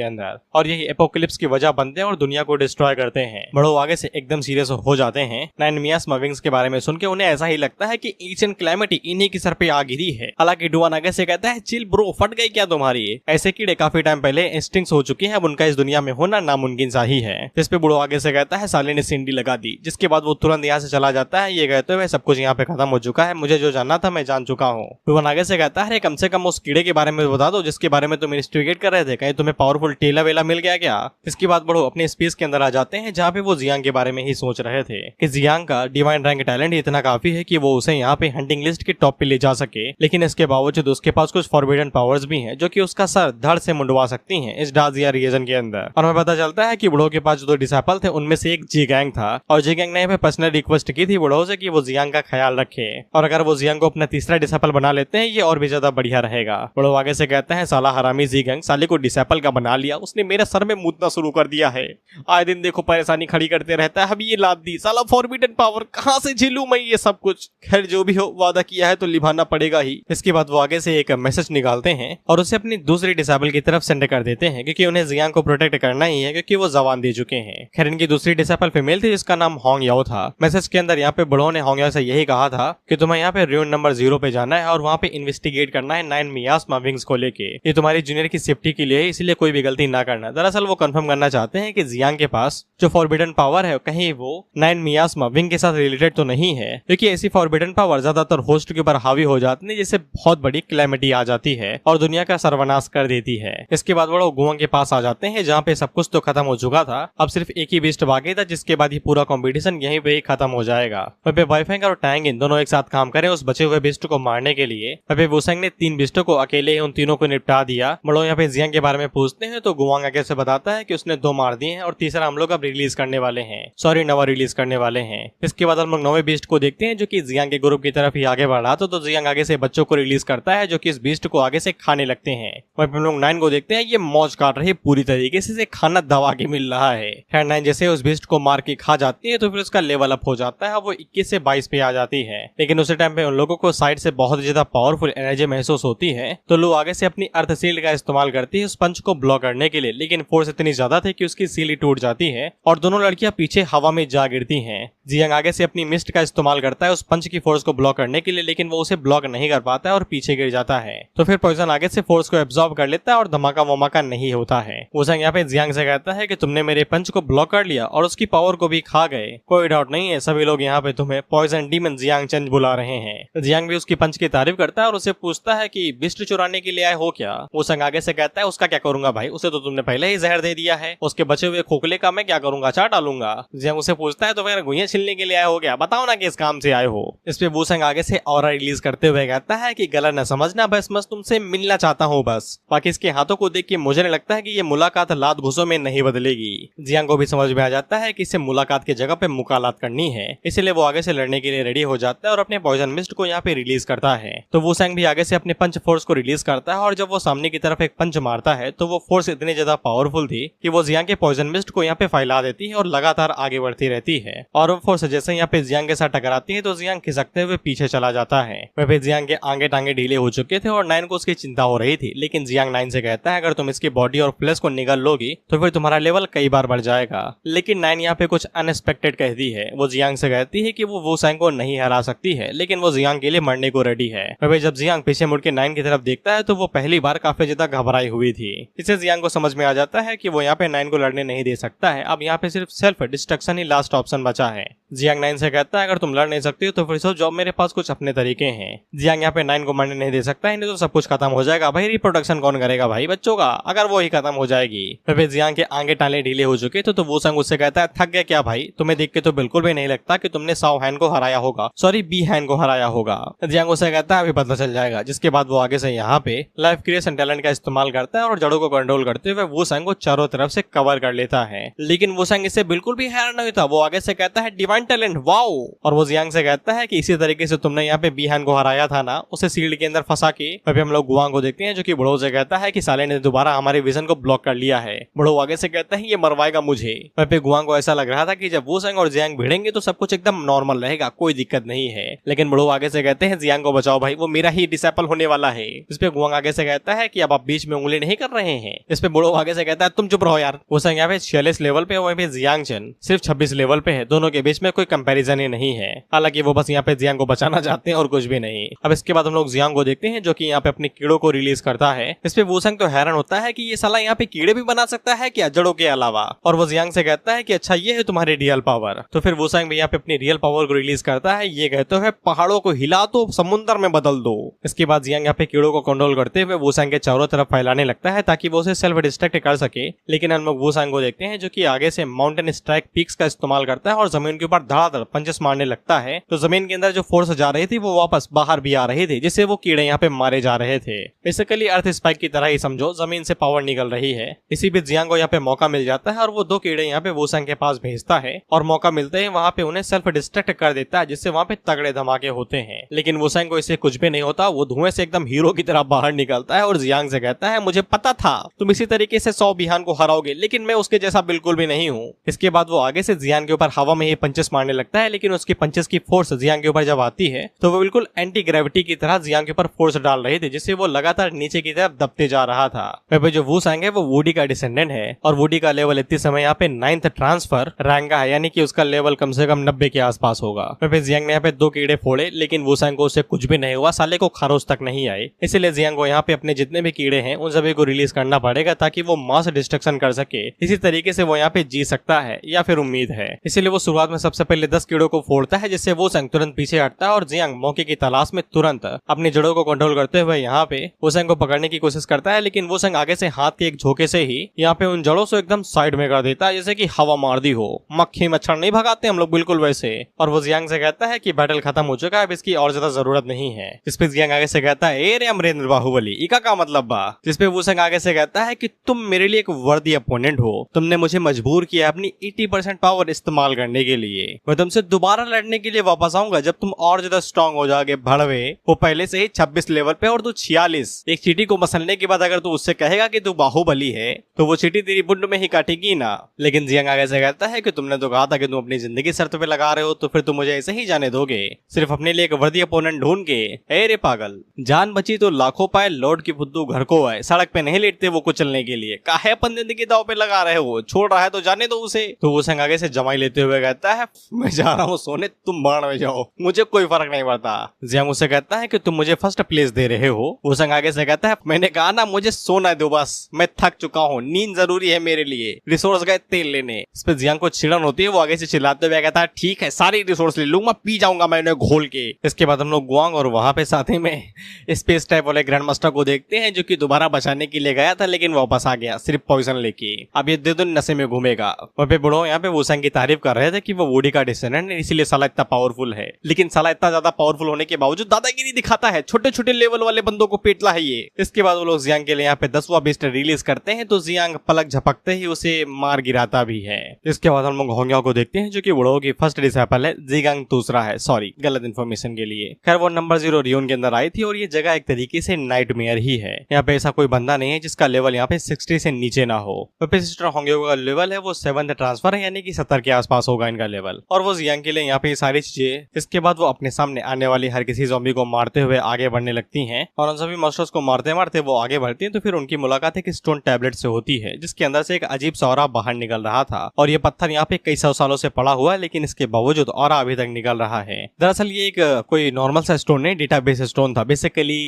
अंदर, और यही एपोक्लिप्स की वजह बनते हैं और दुनिया को डिस्ट्रॉय करते हैं। बड़ो आगे से एकदम सीरियस हो जाते हैं। 9 मियास्मा विंग्स के बारे में सुन के उन्हें ऐसा ही लगता है कि एशियन क्लैमिटी इन्हीं के सर पे आ गिरी है। हालांकि डुआन आगे से कहता है चिल ब्रो, फट गई क्या तुम्हारी, ऐसे कीड़े काफी टाइम पहले इंस्टिंक्ट्स हो चुके हैं, अब उनका इस दुनिया में होना नामुमकिन सा ही है। इस पे बुढ़ो आगे से कहता है साले ने सिंडी लगा दी, जिसके बाद वो तुरंत यहाँ से चला जाता है। ये कहते हुए सब कुछ यहाँ पे खत्म हो चुका है, मुझे जो जानना था मैं जान चुका हूँ। डुआन आगे से कहता है कम से कम उस कीड़े के बारे में बता दो जिसके बारे में तुम इन्वेस्टिगेट कर रहे थे, कहीं तुम्हें पावरफुल टेला वेला मिल गया क्या। इसके बाद बढ़ो अपने स्पेस के अंदर आ जाते हैं जहाँ पे वो जियांग के बारे में ही सोच रहे थे कि जियांग का डिवाइन रैंक टैलेंट इतना काफी है कि वो उसे यहाँ पे हंटिंग लिस्ट के टॉप पे ले जा सके, लेकिन इसके बावजूद उसके पास कुछ फॉरबिडन पावर्स भी हैं जो कि उसका सर धड़ से मुंडवा सकती हैं इस डाजिया रीजन के अंदर। और हमें पता चलता है कि बुढ़ो के पास जो 2 डिसाइपल थे उनमें से एक जीगैंग था और जीगैंग ने पर्सनल रिक्वेस्ट की थी बुढ़ो से कि वो जियांग का ख्याल रखे और अगर वो जियांग को अपना तीसरा डिसाइपल बना लेते हैं ये और भी ज्यादा बढ़िया रहेगा। बुढ़ो आगे से कहते हैं साला हरामी जीगैंग साले को डिसाइपल का बना लिया, उसने मेरे सर में मूतना शुरू कर दिया है, आए दिन देखो परेशानी खड़ी करते रहता है, अभी ये लाद दी, साला फॉरबिडन पावर कहाँ से झेलूं मैं ये सब कुछ। खैर जो भी हो वादा किया है तो निभाना पड़ेगा ही। इसके बाद वो आगे से एक मैसेज निकालते हैं और उसे अपनी दूसरी डिसाइपल की तरफ सेंड कर देते हैं क्योंकि उन्हें जियांग को प्रोटेक्ट करना ही है क्योंकि वो जवान दे चुके हैं। खैर इनकी दूसरी डिसाइपल फीमेल थी जिसका नाम होंग याओ था। मैसेज के अंदर यहाँ पे बुढ़ो ने होंग याओ से यही कहा था कि तुम्हें यहाँ पे रूइन नंबर 0 पे जाना है और वहाँ पे इन्वेस्टिगेट करना है 9 मियास्मा विंग्स को लेके, ये तुम्हारी जूनियर की सेफ्टी के लिए, इसलिए कोई भी गलती ना करना। दरअसल वो कंफर्म करना चाहते हैं कि जियांग के पास जो फॉरबिडन पावर है कहीं वो 9 मियास्मा विंग के साथ रिलेटेड तो नहीं है, क्योंकि ऐसी फॉरबिडन पावर ज्यादातर होस्ट के ऊपर हावी हो जाती है जिससे बहुत बड़ी क्लैमिटी आ जाती है और दुनिया का सर्वनाश कर देती है। इसके बाद वो गुआंग के पास आ जाते हैं जहाँ पे सब कुछ तो खत्म हो चुका था, अब सिर्फ एक ही बीस्ट बाकी था जिसके बाद ये पूरा कॉम्पिटिशन यहीं पे ही खत्म हो जाएगा। वहीं पे वाईफैंग और टैंगिन दोनों एक साथ काम करें उस बचे हुए बीस्ट को मारने के लिए। वहीं पे वूसेंग ने 3 बीस्टों को अकेले ही उन तीनों को निपटा दिया। बड़ो यहाँ पे जियांग के बारे में पूछते हैं तो गुआंग आगे से बताता है कि उसने 2 मार दिए हैं और तीसरा हम लोग अब रिलीज करने वाले हैं, सॉरी नवा रिलीज करने वाले हैं। इसके बाद हम लोग 9वें बीस्ट को देखते हैं जो कि जियांग के ग्रुप की तरफ ही आगे बढ़ रहा था, तो जियांग आगे से बच्चों को रिलीज करता है जो कि इस बीस्ट को आगे से खाने लगते हैं। वहीं पे हम लोग 9 को देखते हैं, ये मौज काट रही पूरी तरीके से खाना दबा के मिल रहा है। खैर 9 जैसे उस बीस्ट को मार के खा जाती है तो फिर उसका लेवल अप हो जाता है, वो 21 से 22 पे आ जाती है। लेकिन उसी टाइम पे उन लोगों को साइड से बहुत ज्यादा पावरफुल एनर्जी महसूस होती है तो लू आगे से अपनी अर्थ शील्ड का इस्तेमाल करती है उस पंच को ब्लॉक करने के लिए, लेकिन फोर्स इतनी ज्यादा थी कि उसकी शील्ड टूट जाती है और दोनों लड़कियां पीछे हवा में जा गिरती हैं। जियांग आगे से अपनी मिस्ट का इस्तेमाल करता है उस पंच की फोर्स को ब्लॉक करने के लिए, लेकिन वो उसे ब्लॉक नहीं कर पाता है और पीछे गिर जाता है। तो फिर पॉइजन आगे से फोर्स को एब्जॉर्ब कर लेता है और धमाका वमाका नहीं होता है। वुसेंग यहाँ पे जियांग से कहता है कि तुमने मेरे पंच को ब्लॉक कर लिया और उसकी पावर को भी खा गए। कोई डाउट नहीं है, सभी लोग यहाँ पे तुम्हें पॉइजन डीमन जियांग चेंज बुला रहे हैं। जियांग भी उसकी पंच की तारीफ करता है और उसे पूछता है कि बिस्ट चुराने के लिए आए हो क्या। वुसेंग आगे से कहता है उसका क्या करूंगा भाई, उसे तो तुमने पहले ही जहर दे दिया है, उसके बचे हुए खोखले का मैं क्या करूंगा, चाट डालूंगा। जियांग उसे पूछता है तो फिर गुइयां छिलने के लिए आए हो क्या, बताओ ना किस काम से आए हो। इस पे वुसेंग आगे से ऑरा रिलीज करते हुए कहता है कि गलत न समझना, बस तुमसे मिलना चाहता हूँ बस। बाकी इसके हाथों को देख के मुझे नहीं लगता है कि ये मुलाकात लात घुसों में नहीं बदलेगी। जियांग को भी समझ में आ जाता है कि इसे मुलाकात की जगह पे मुकालात करनी है, इसलिए वो आगे से लड़ने के लिए रेडी हो जाता है और अपने पॉइजन मिस्ट को यहाँ पे रिलीज करता है। तो वुसेंग भी आगे से अपने पंच फोर्स को रिलीज करता है और जब वो सामने की तरफ एक पंच मारता है तो वो फोर्स इतनी ज्यादा पावरफुल थी कि वो जियांग के पॉइजन मिस्ट को यहाँ पे फैला देती है और लगातार आगे बढ़ती रहती है। और वो फोर्स जैसे यहाँ पे जियांग के साथ टकराती है तो जियांग खिसकते हुए पीछे चला जाता है। वह जियांग के आगे टांगे ढीले हो चुके थे और नाइन को उसकी चिंता हो रही थी, लेकिन जियांग नाइन से कहता है अगर तुम इसकी बॉडी और फ्लैश को निगल लोगी तो फिर तुम्हारा लेवल कई बार बढ़ जाएगा। लेकिन नाइन यहाँ पे कुछ अनएक्सपेक्टेड कहती है। वो जियांग से कहती है कि वो वुसेंग को नहीं हरा सकती है, लेकिन वो जियांग के लिए मरने को रेडी है। वह जब जियांग पीछे मुड़ के नाइन की तरफ देखता है तो वो पहली बार काफी ज्यादा घबराई हुई थी। इससे जियांग को समझ में आ जाता है कि वो यहाँ पे नाइन को लड़ने नहीं दे सकता है, अब यहाँ पे सिर्फ सेल्फ डिस्ट्रक्शन ही लास्ट ऑप्शन बचा है। जियांग नाइन से कहता है अगर तुम लड़ नहीं सकती हो तो फिर सोचो मेरे पास कुछ अपने तरीके हैं। जियांग यहाँ पे नाइन को मरने नहीं दे सकता है, नहीं तो सब कुछ खत्म हो जाएगा भाई, रिप्रोडक्शन कौन करेगा भाई बच्चों का, अगर वो ही खत्म हो जाएगी। फिर जियांग के आगे टाले ढीले हो चुके तो वुसेंग उससे कहता है थक गया क्या भाई, तुम्हें देख के तो बिल्कुल भी नहीं लगता कि तुमने साओ हैन को हराया होगा, सॉरी बी हैन को हराया होगा। जियांग उसे कहता है अभी पता चल जाएगा। जिसके बाद वो आगे से यहाँ पे लाइफ क्रिएशन टैलेंट का इस्तेमाल करता है और जड़ों को कंट्रोल करते हुए वुसेंग को चारों तरफ से कवर कर लेता है। लेकिन वुसेंग इससे बिल्कुल भी हैरान नहीं था, वो आगे से कहता है डिवाइन टैलेंट वाओ। और वो जियांग से कहता है कि इसी तरीके से तुमने यहाँ पे बी हैन को हराया था ना, उसे शील्ड के अंदर फंसा के। फिर हम लोग गुआंग को देखते हैं जो कि बड़ो से कहता है कि साले ने दोबारा हमारे विजन को ब्लॉक कर लिया है। बड़ो आगे से कहता है ये मरवाएगा मुझे। फिर गुआंग को ऐसा लग रहा था कि जब वुसेंग और जियांग भिड़ेंगे तो सब कुछ एकदम नॉर्मल रहेगा, कोई दिक्कत नहीं है। लेकिन बड़ो आगे से कहते हैं जियांग को बचाओ भाई, वो मेरा ही डिसेबल होने वाला है। इस पे गुआंग आगे से कहता है कि अब आप बीच में उंगली नहीं कर रहे हैं। इस पे बड़ो आगे से कहता है तुम चुप रहो यार। वुसेंग यहाँ पे 46 लेवल पे, वहीं पे जियांग चेन सिर्फ 26 लेवल पे है, दोनों के बीच में कोई कंपैरिजन ही नहीं है। हालांकि वो बस यहाँ पे जियांग को बचाना चाहते हैं और कुछ भी नहीं। अब इसके बाद हम लोग जियांग को देखते हैं जो कि यहाँ पे अपने कीड़ों को रिलीज करता है। इस पे वुसेंग तो हैरान होता है कि ये साला यहाँ पे कीड़े भी बना सकता है क्या जड़ों के अलावा। और वो जियांग से कहता है कि अच्छा ये है तुम्हारी रियल पावर। तो फिर वुसेंग भी यहाँ पे अपनी रियल पावर को रिलीज करता है, ये कहते हुए पहाड़ों को हिला दो, समुद्र में बदल दो। इसके बाद जियांग यहाँ पे कीड़ों को कंट्रोल करते हुए वुसेंग के चारों तरफ फैलाने लगता है ताकि वो उसे सेल्फ डिस्ट्रैक्ट कर सके। लेकिन हम लोग वुसेंग को देखते हैं जो कि आगे से माउंटेन स्ट्राइक पिक्स का इस्तेमाल करता है और जमीन के ऊपर धड़ाधड़ पंचेस मारने लगता है। तो जमीन के अंदर जो फोर्स जा रही थी वो वापस बाहर भी आ रही थी, जिससे वो कीड़े यहाँ पे मारे जा रहे थे। बेसिकली अर्थ स्पाइक की तरह ही समझो, जमीन से पावर निकल रही है। इसी बीच जियांग को यहाँ पे मौका मिल जाता है और वो 2 कीड़े यहाँ पे वुसेंग के पास भेजता है और मौका मिलते ही वहाँ पे उन्हें सेल्फ डिस्ट्रैक्ट कर देता है, जिससे वहाँ पे तगड़े धमाके होते हैं। लेकिन वुसेंग को इससे कुछ भी नहीं होता, वो धुएं से एकदम हीरो की तरह बाहर निकलता है और जियांग से कहता है मुझे पता था तुम इसी तरीके से 100 बिहान को हराओगे, लेकिन मैं उसके जैसा बिल्कुल भी नहीं हूँ। इसके बाद वो आगे से जियांग के ऊपर हवा में ही पंचेस मारने लगता है, लेकिन उसकी पंचेस की फोर्स जियांग के ऊपर जब आती है तो वो बिल्कुल एंटी ग्रेविटी की तरह जियांग के ऊपर फोर्स डाल रही थी, जिससे वो लगातार नीचे की तरफ दबते जा रहा था। वह जो वुसेंग है वो वुडी का डिसेंडेंट है और वुडी का लेवल इतने समय यहाँ पे 9th ट्रांसफर रैंक का है, यानी कि उसका लेवल कम से कम 90 के आसपास होगा। फिर जियांग ने यहाँ पे 2 कीड़े फोड़े, लेकिन वुसेंग को उससे कुछ भी नहीं हुआ, साले को खरोच तक नहीं आए। इसलिए जियांग को यहाँ पे अपने जितने भी कीड़े हैं उन सभी को रिलीज करना पड़ेगा ताकि वो मास डिस्ट्रक्शन कर सके। इसी तरीके से वो यहाँ पे जी सकता है, या फिर उम्मीद है। इसलिए वो शुरुआत में सबसे पहले 10 कीड़ों को फोड़ता है, जिससे वुसेंग तुरंत पीछे हटता है और जियांग मौके की तलाश में तुरंत अपनी जड़ों को कंट्रोल करते हुए यहाँ पे वुसेंग को पकड़ने की कोशिश करता है। लेकिन वुसेंग आगे से हाथ के एक झोंके से ही यहाँ पे उन जड़ों से एकदम साइड में कर देता है, जैसे कि हवा मार दी हो। मक्खी मच्छर नहीं भगाते हम लोग बिल्कुल वैसे। और वो जियांग से कहता है कि बैटल खत्म हो चुका है, अब इसकी और ज्यादा जरूरत नहीं है। इस पे जियांग आगे से कहता है ए रे अमरेंद्र बाहुबली, इका का मतलब बा। जिस पे वुसेंग आगे से कहता है कि तुम मेरे लिए एक वर्दी अपोनेंट हो, तुमने मुझे मजबूर किया अपनी 80% पावर इस्तेमाल करने के लिए। लिए। मैं तुमसे दोबारा लड़ने के लिए वापस आऊंगा जब तुम और ज्यादा स्ट्रांग हो जाओगे भड़वे। वो पहले से ही 26 लेवल पे और तू 46। एक चींटी को मसलने के बाद अगर तू उससे कहेगा कि तू बाहुबली है तो वो चींटी तेरी बुंड में ही काटेगी ना। लेकिन जियांग आगे से कहता है कि तुमने तो कहा था कि तुम अपनी जिंदगी शर्त पे लगा रहे हो, तो फिर तुम मुझे ऐसे ही जाने दोगे सिर्फ अपने लिए एक वर्दी अपोनेंट ढूंढ के? रे पागल, जान बची तो लाखों पाए, लौट की फुद्दू घर को आए। सड़क पे नहीं लेटते वो कुचलने के लिए। काहे अपन जिंदगी दाव पे लगा रहे हो? छोड़ रहा है तो जाने दो उसे। तो वो संग आगे से जमाई लेते हुए कहता है मैं जा रहा हूँ सोने, तुम बाढ़ में जाओ, मुझे कोई फर्क नहीं पड़ता। जियांग उसे कहता है कि तुम मुझे फर्स्ट प्लेस दे रहे हो। वो संग आगे से कहता है मैंने कहा ना मुझे सोना दो बस, मैं थक चुका हूँ, नींद जरूरी है मेरे लिए। रिसोर्स गए तेल लेने। इस पे जियांग को चिड़न होती है। वो आगे से चिल्लाते हुए कहता है ठीक है सारी रिसोर्स ले लूंगा, पी जाऊंगा मैं उन्हें घोल के। इसके बाद हम लोग गुआंग और वहां पे साथ ही में स्पेस टाइप वाले ग्रैंड मास्टर को देखते हैं जो कि दोबारा बचाने के लिए गया था लेकिन वापस आ गया सिर्फ पॉइजन लेके। अब ये दिन नशे में घूमेगा। वहाँ पे बुढ़ो यहाँ पे वूसंग की तारीफ कर रहे थे कि वो वुडी का डिसेंडेंट है इसीलिए साला इतना पावरफुल है। लेकिन साला इतना ज्यादा पावरफुल होने के बावजूद दादागिरी दिखाता है, छोटे छोटे लेवल वाले बंदों को पेटला है ये। इसके बाद वो लोग जियांग के लिए यहाँ पे 10वां बीस्ट रिलीज करते हैं तो जियांग पलक झपकते ही उसे मार गिराता भी है। इसके बाद हम लोग होंग्याओ को देखते हैं जो कि बुढ़ो की फर्स्ट डिसाइपल है, जियांग दूसरा है। सॉरी गलत इन्फॉर्मेशन के लिए। खैर वो नंबर 0 रियोन के अंदर आई थी और ये जगह एक तरीके से नाइटमेयर ही है। यहाँ पे ऐसा कोई बंदा नहीं है जिसका लेवल यहाँ पे 60 से नीचे ना हो। तो सिस्टर होंग्याओ का लेवल है वो 7th ट्रांसफर है यानी कि 70 के आसपास होगा इनका लेवल। और वो जियांग के लिए यहाँ पे ये सारी चीजें। इसके बाद वो अपने सामने आने वाली हर किसी ज़ॉम्बी को मारते हुए आगे बढ़ने लगती हैं और उन सभी मॉन्स्टर्स को मारते मारते वो आगे बढ़ती हैं। तो फिर उनकी मुलाकात एक स्टोन टैबलेट से होती है जिसके अंदर से एक अजीब सा ऑरा बाहर निकल रहा था और ये पत्थर यहाँ पे कई 100 सालों से पड़ा हुआ है लेकिन इसके बावजूद ऑरा अभी तक निकल रहा है। दरअसल ये एक कोई नॉर्मल सा स्टोन नहीं, डेटाबेस स्टोन था। बेसिकली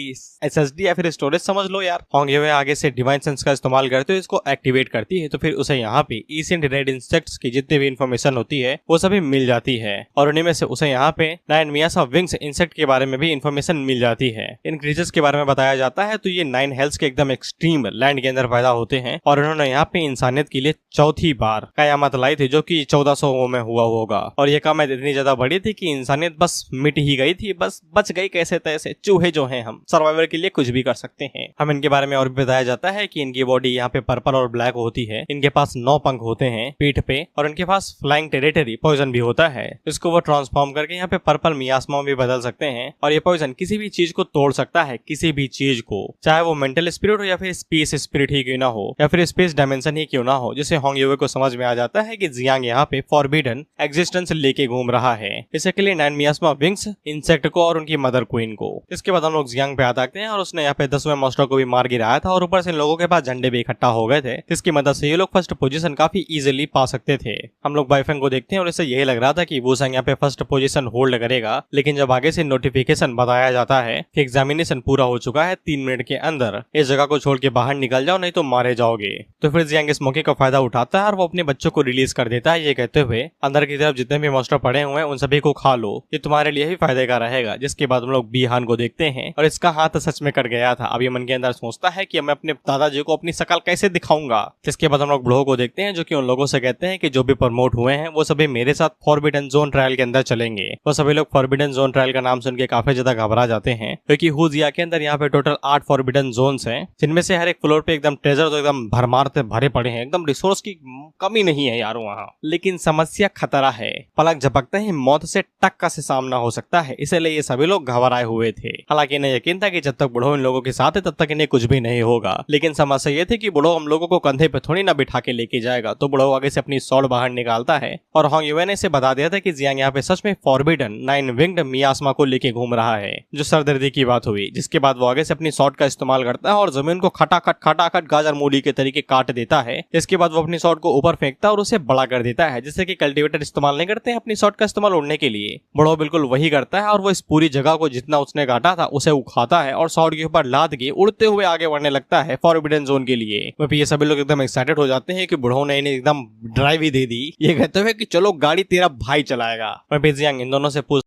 SSD या फिर स्टोरेज समझ लो यार। होंगे आगे से डिवाइन सेंस का इस्तेमाल करते हुए इसको एक्टिवेट करती है तो फिर उसे यहाँ पे एशिएंट रेड इंसेक्ट्स की जितनी भी इन्फॉर्मेशन होती है वो सभी मिल जाती है और उन्हीं में से उसे यहाँ पे 9 मियासा विंग्स इंसेक्ट के बारे में भी इन्फॉर्मेशन मिल जाती है। इन क्रीचर्स के बारे में बताया जाता है तो ये 9 हेल्थ के एकदम एक्सट्रीम लैंड के अंदर पैदा होते हैं और इन्होंने यहाँ पे इंसानियत के लिए चौथी बार कयामत लाई थी जो कि 1400 में हुआ होगा। और ये कयामत इतनी ज्यादा बड़ी थी कि इंसानियत बस मिट ही गई थी, बस बच गई कैसे तैसे। चूहे जो हैं हम सर्वाइवल के लिए कुछ भी कर सकते हैं। हम इनके बारे में और भी बताया जाता है कि इनकी बॉडी यहाँ पे पर्पल और ब्लैक होती है। इनके पास 9 पंख होते हैं पीठ पे और इनके पास फ्लाइंग टेरिटरी पॉइजन भी होता है। इसको वो ट्रांसफॉर्म करके यहाँ पे पर्पल मियास्मा भी बदल सकते हैं और ये पॉइजन किसी भी चीज को तोड़ सकता है, किसी भी चीज को, चाहे वो मेंटल स्पिरिट हो या फिर स्पेस स्पिरिट ही क्यों ना हो या फिर स्पेस डायमेंशन ही क्यों ना हो। जिससे होंग्याओ को समझ में आ जाता है कि जियांग यहाँ पे फॉरबिडन एग्जिस्टेंस लेके घूम रहा है। इसे के लिए 9 मियास्मा विंग्स इंसेक्ट को और उनकी मदर क्वीन को। इसके बाद हम लोग जियांग पे आ जाते हैं और उसने यहाँ पे 10वें मॉन्स्टर को भी मार गिराया था और ऊपर से लोगों के पास झंडे भी इकट्ठा हो गए थे जिसकी मदद से ये लोग फर्स्ट पोजीशन काफी इजीली पा सकते थे। हम लोग बाइफेंग को देखते हैं और इससे यही लग रहा था कि वूसंग यहाँ पे फर्स्ट पोजीशन होल्ड करेगा लेकिन जब आगे से नोटिफिकेशन बताया जाता है कि एग्जामिनेशन पूरा हो चुका है, 3 मिनट के अंदर इस जगह को छोड़ के बाहर निकल जाओ नहीं तो मारे जाओगे। तो फिर जियांग इस मौके का फायदा उठाता है और वो अपने बच्चों को रिलीज कर देता है ये कहते हुए अंदर की तरफ जितने भी मॉन्स्टर पड़े हुए हैं उन सभी को खा लो, ये तुम्हारे लिए ही फायदे का रहेगा। जिसके बाद हम लोग बीहान को देखते हैं और इसका हाथ सच में कट गया था। अब ये मन के अंदर सोचता है कि मैं अपने दादाजी को अपनी शकल कैसे दिखाऊंगा। जिसके बाद हम लोग बुढ़ो को देखते हैं जो कि उन लोगों से कहते हैं कि जो भी प्रमोट हुए हैं वो सभी मेरे साथ फॉरबिडन जोन ट्रायल के अंदर चलेंगे। वो सभी लोग फॉरबिडन जोन ट्रायल का नाम सुन के काफी ज्यादा घबरा जाते हैं क्योंकि हुजिया के अंदर यहाँ पे टोटल 8 फॉरबिडन जोन्स हैं जिनमें से हर एक फ्लोर पे एकदम ट्रेजर तो एकदम भरमार से भरे पड़े हैं, एकदम रिसोर्स की कमी नहीं है यार वहाँ। लेकिन समस्या खतरा है, पलक झपकते ही मौत से टक्का से सामना हो सकता है, इसलिए ये सभी लोग घबराए हुए थे। हालांकि इन्हें यकीन था कि जब तक बुढ़ो इन लोगों के साथ है तब तक इन्हें कुछ भी नहीं होगा। लेकिन समस्या ये थी कि बुढ़ो हम लोगों को कंधे पे थोड़ी ना बिठा के लेके जाएगा। तो बुढ़ो आगे से अपनी सॉर्ड बाहर निकालता है और होंग्याओ ने इसे बता दिया था कि जियांग यहाँ पे सच में फॉरबिडन 9 विंग्ड मियास्मा को लेके घूम रहा है, जो सरदर्दी की बात हुई। जिसके बाद वो आगे से अपनी सॉर्ड का इस्तेमाल करता है और जमीन को खटाखट गाजर मूली के तरीके काट देता है। इसके बाद वो अपनी सॉर्ड को ऊपर फेंकता है और उसे बड़ा कर देता है, जिससे कि कल्टीवेटर इस्तेमाल नहीं करते हैं अपनी सॉर्ड का इस्तेमाल उड़ने के लिए। बुढ़ो बिल्कुल वही करता है और वो इस पूरी जगह को जितना उसने काटा था उसे उखाता है और सॉर्ड के ऊपर लाद के उड़ते हुए आगे बढ़ने लगता है फॉरबिडन जोन के लिए। वहीं ये सभी लोग एकदम एक्साइटेड हो जाते हैं कि बुढ़ो ने इन्हें एकदम ड्राइव ही दे दी, ये कहते हुए कि चलो गाड़ी तेरा भाई चलाएगा। वहीं जियांग इन दोनों से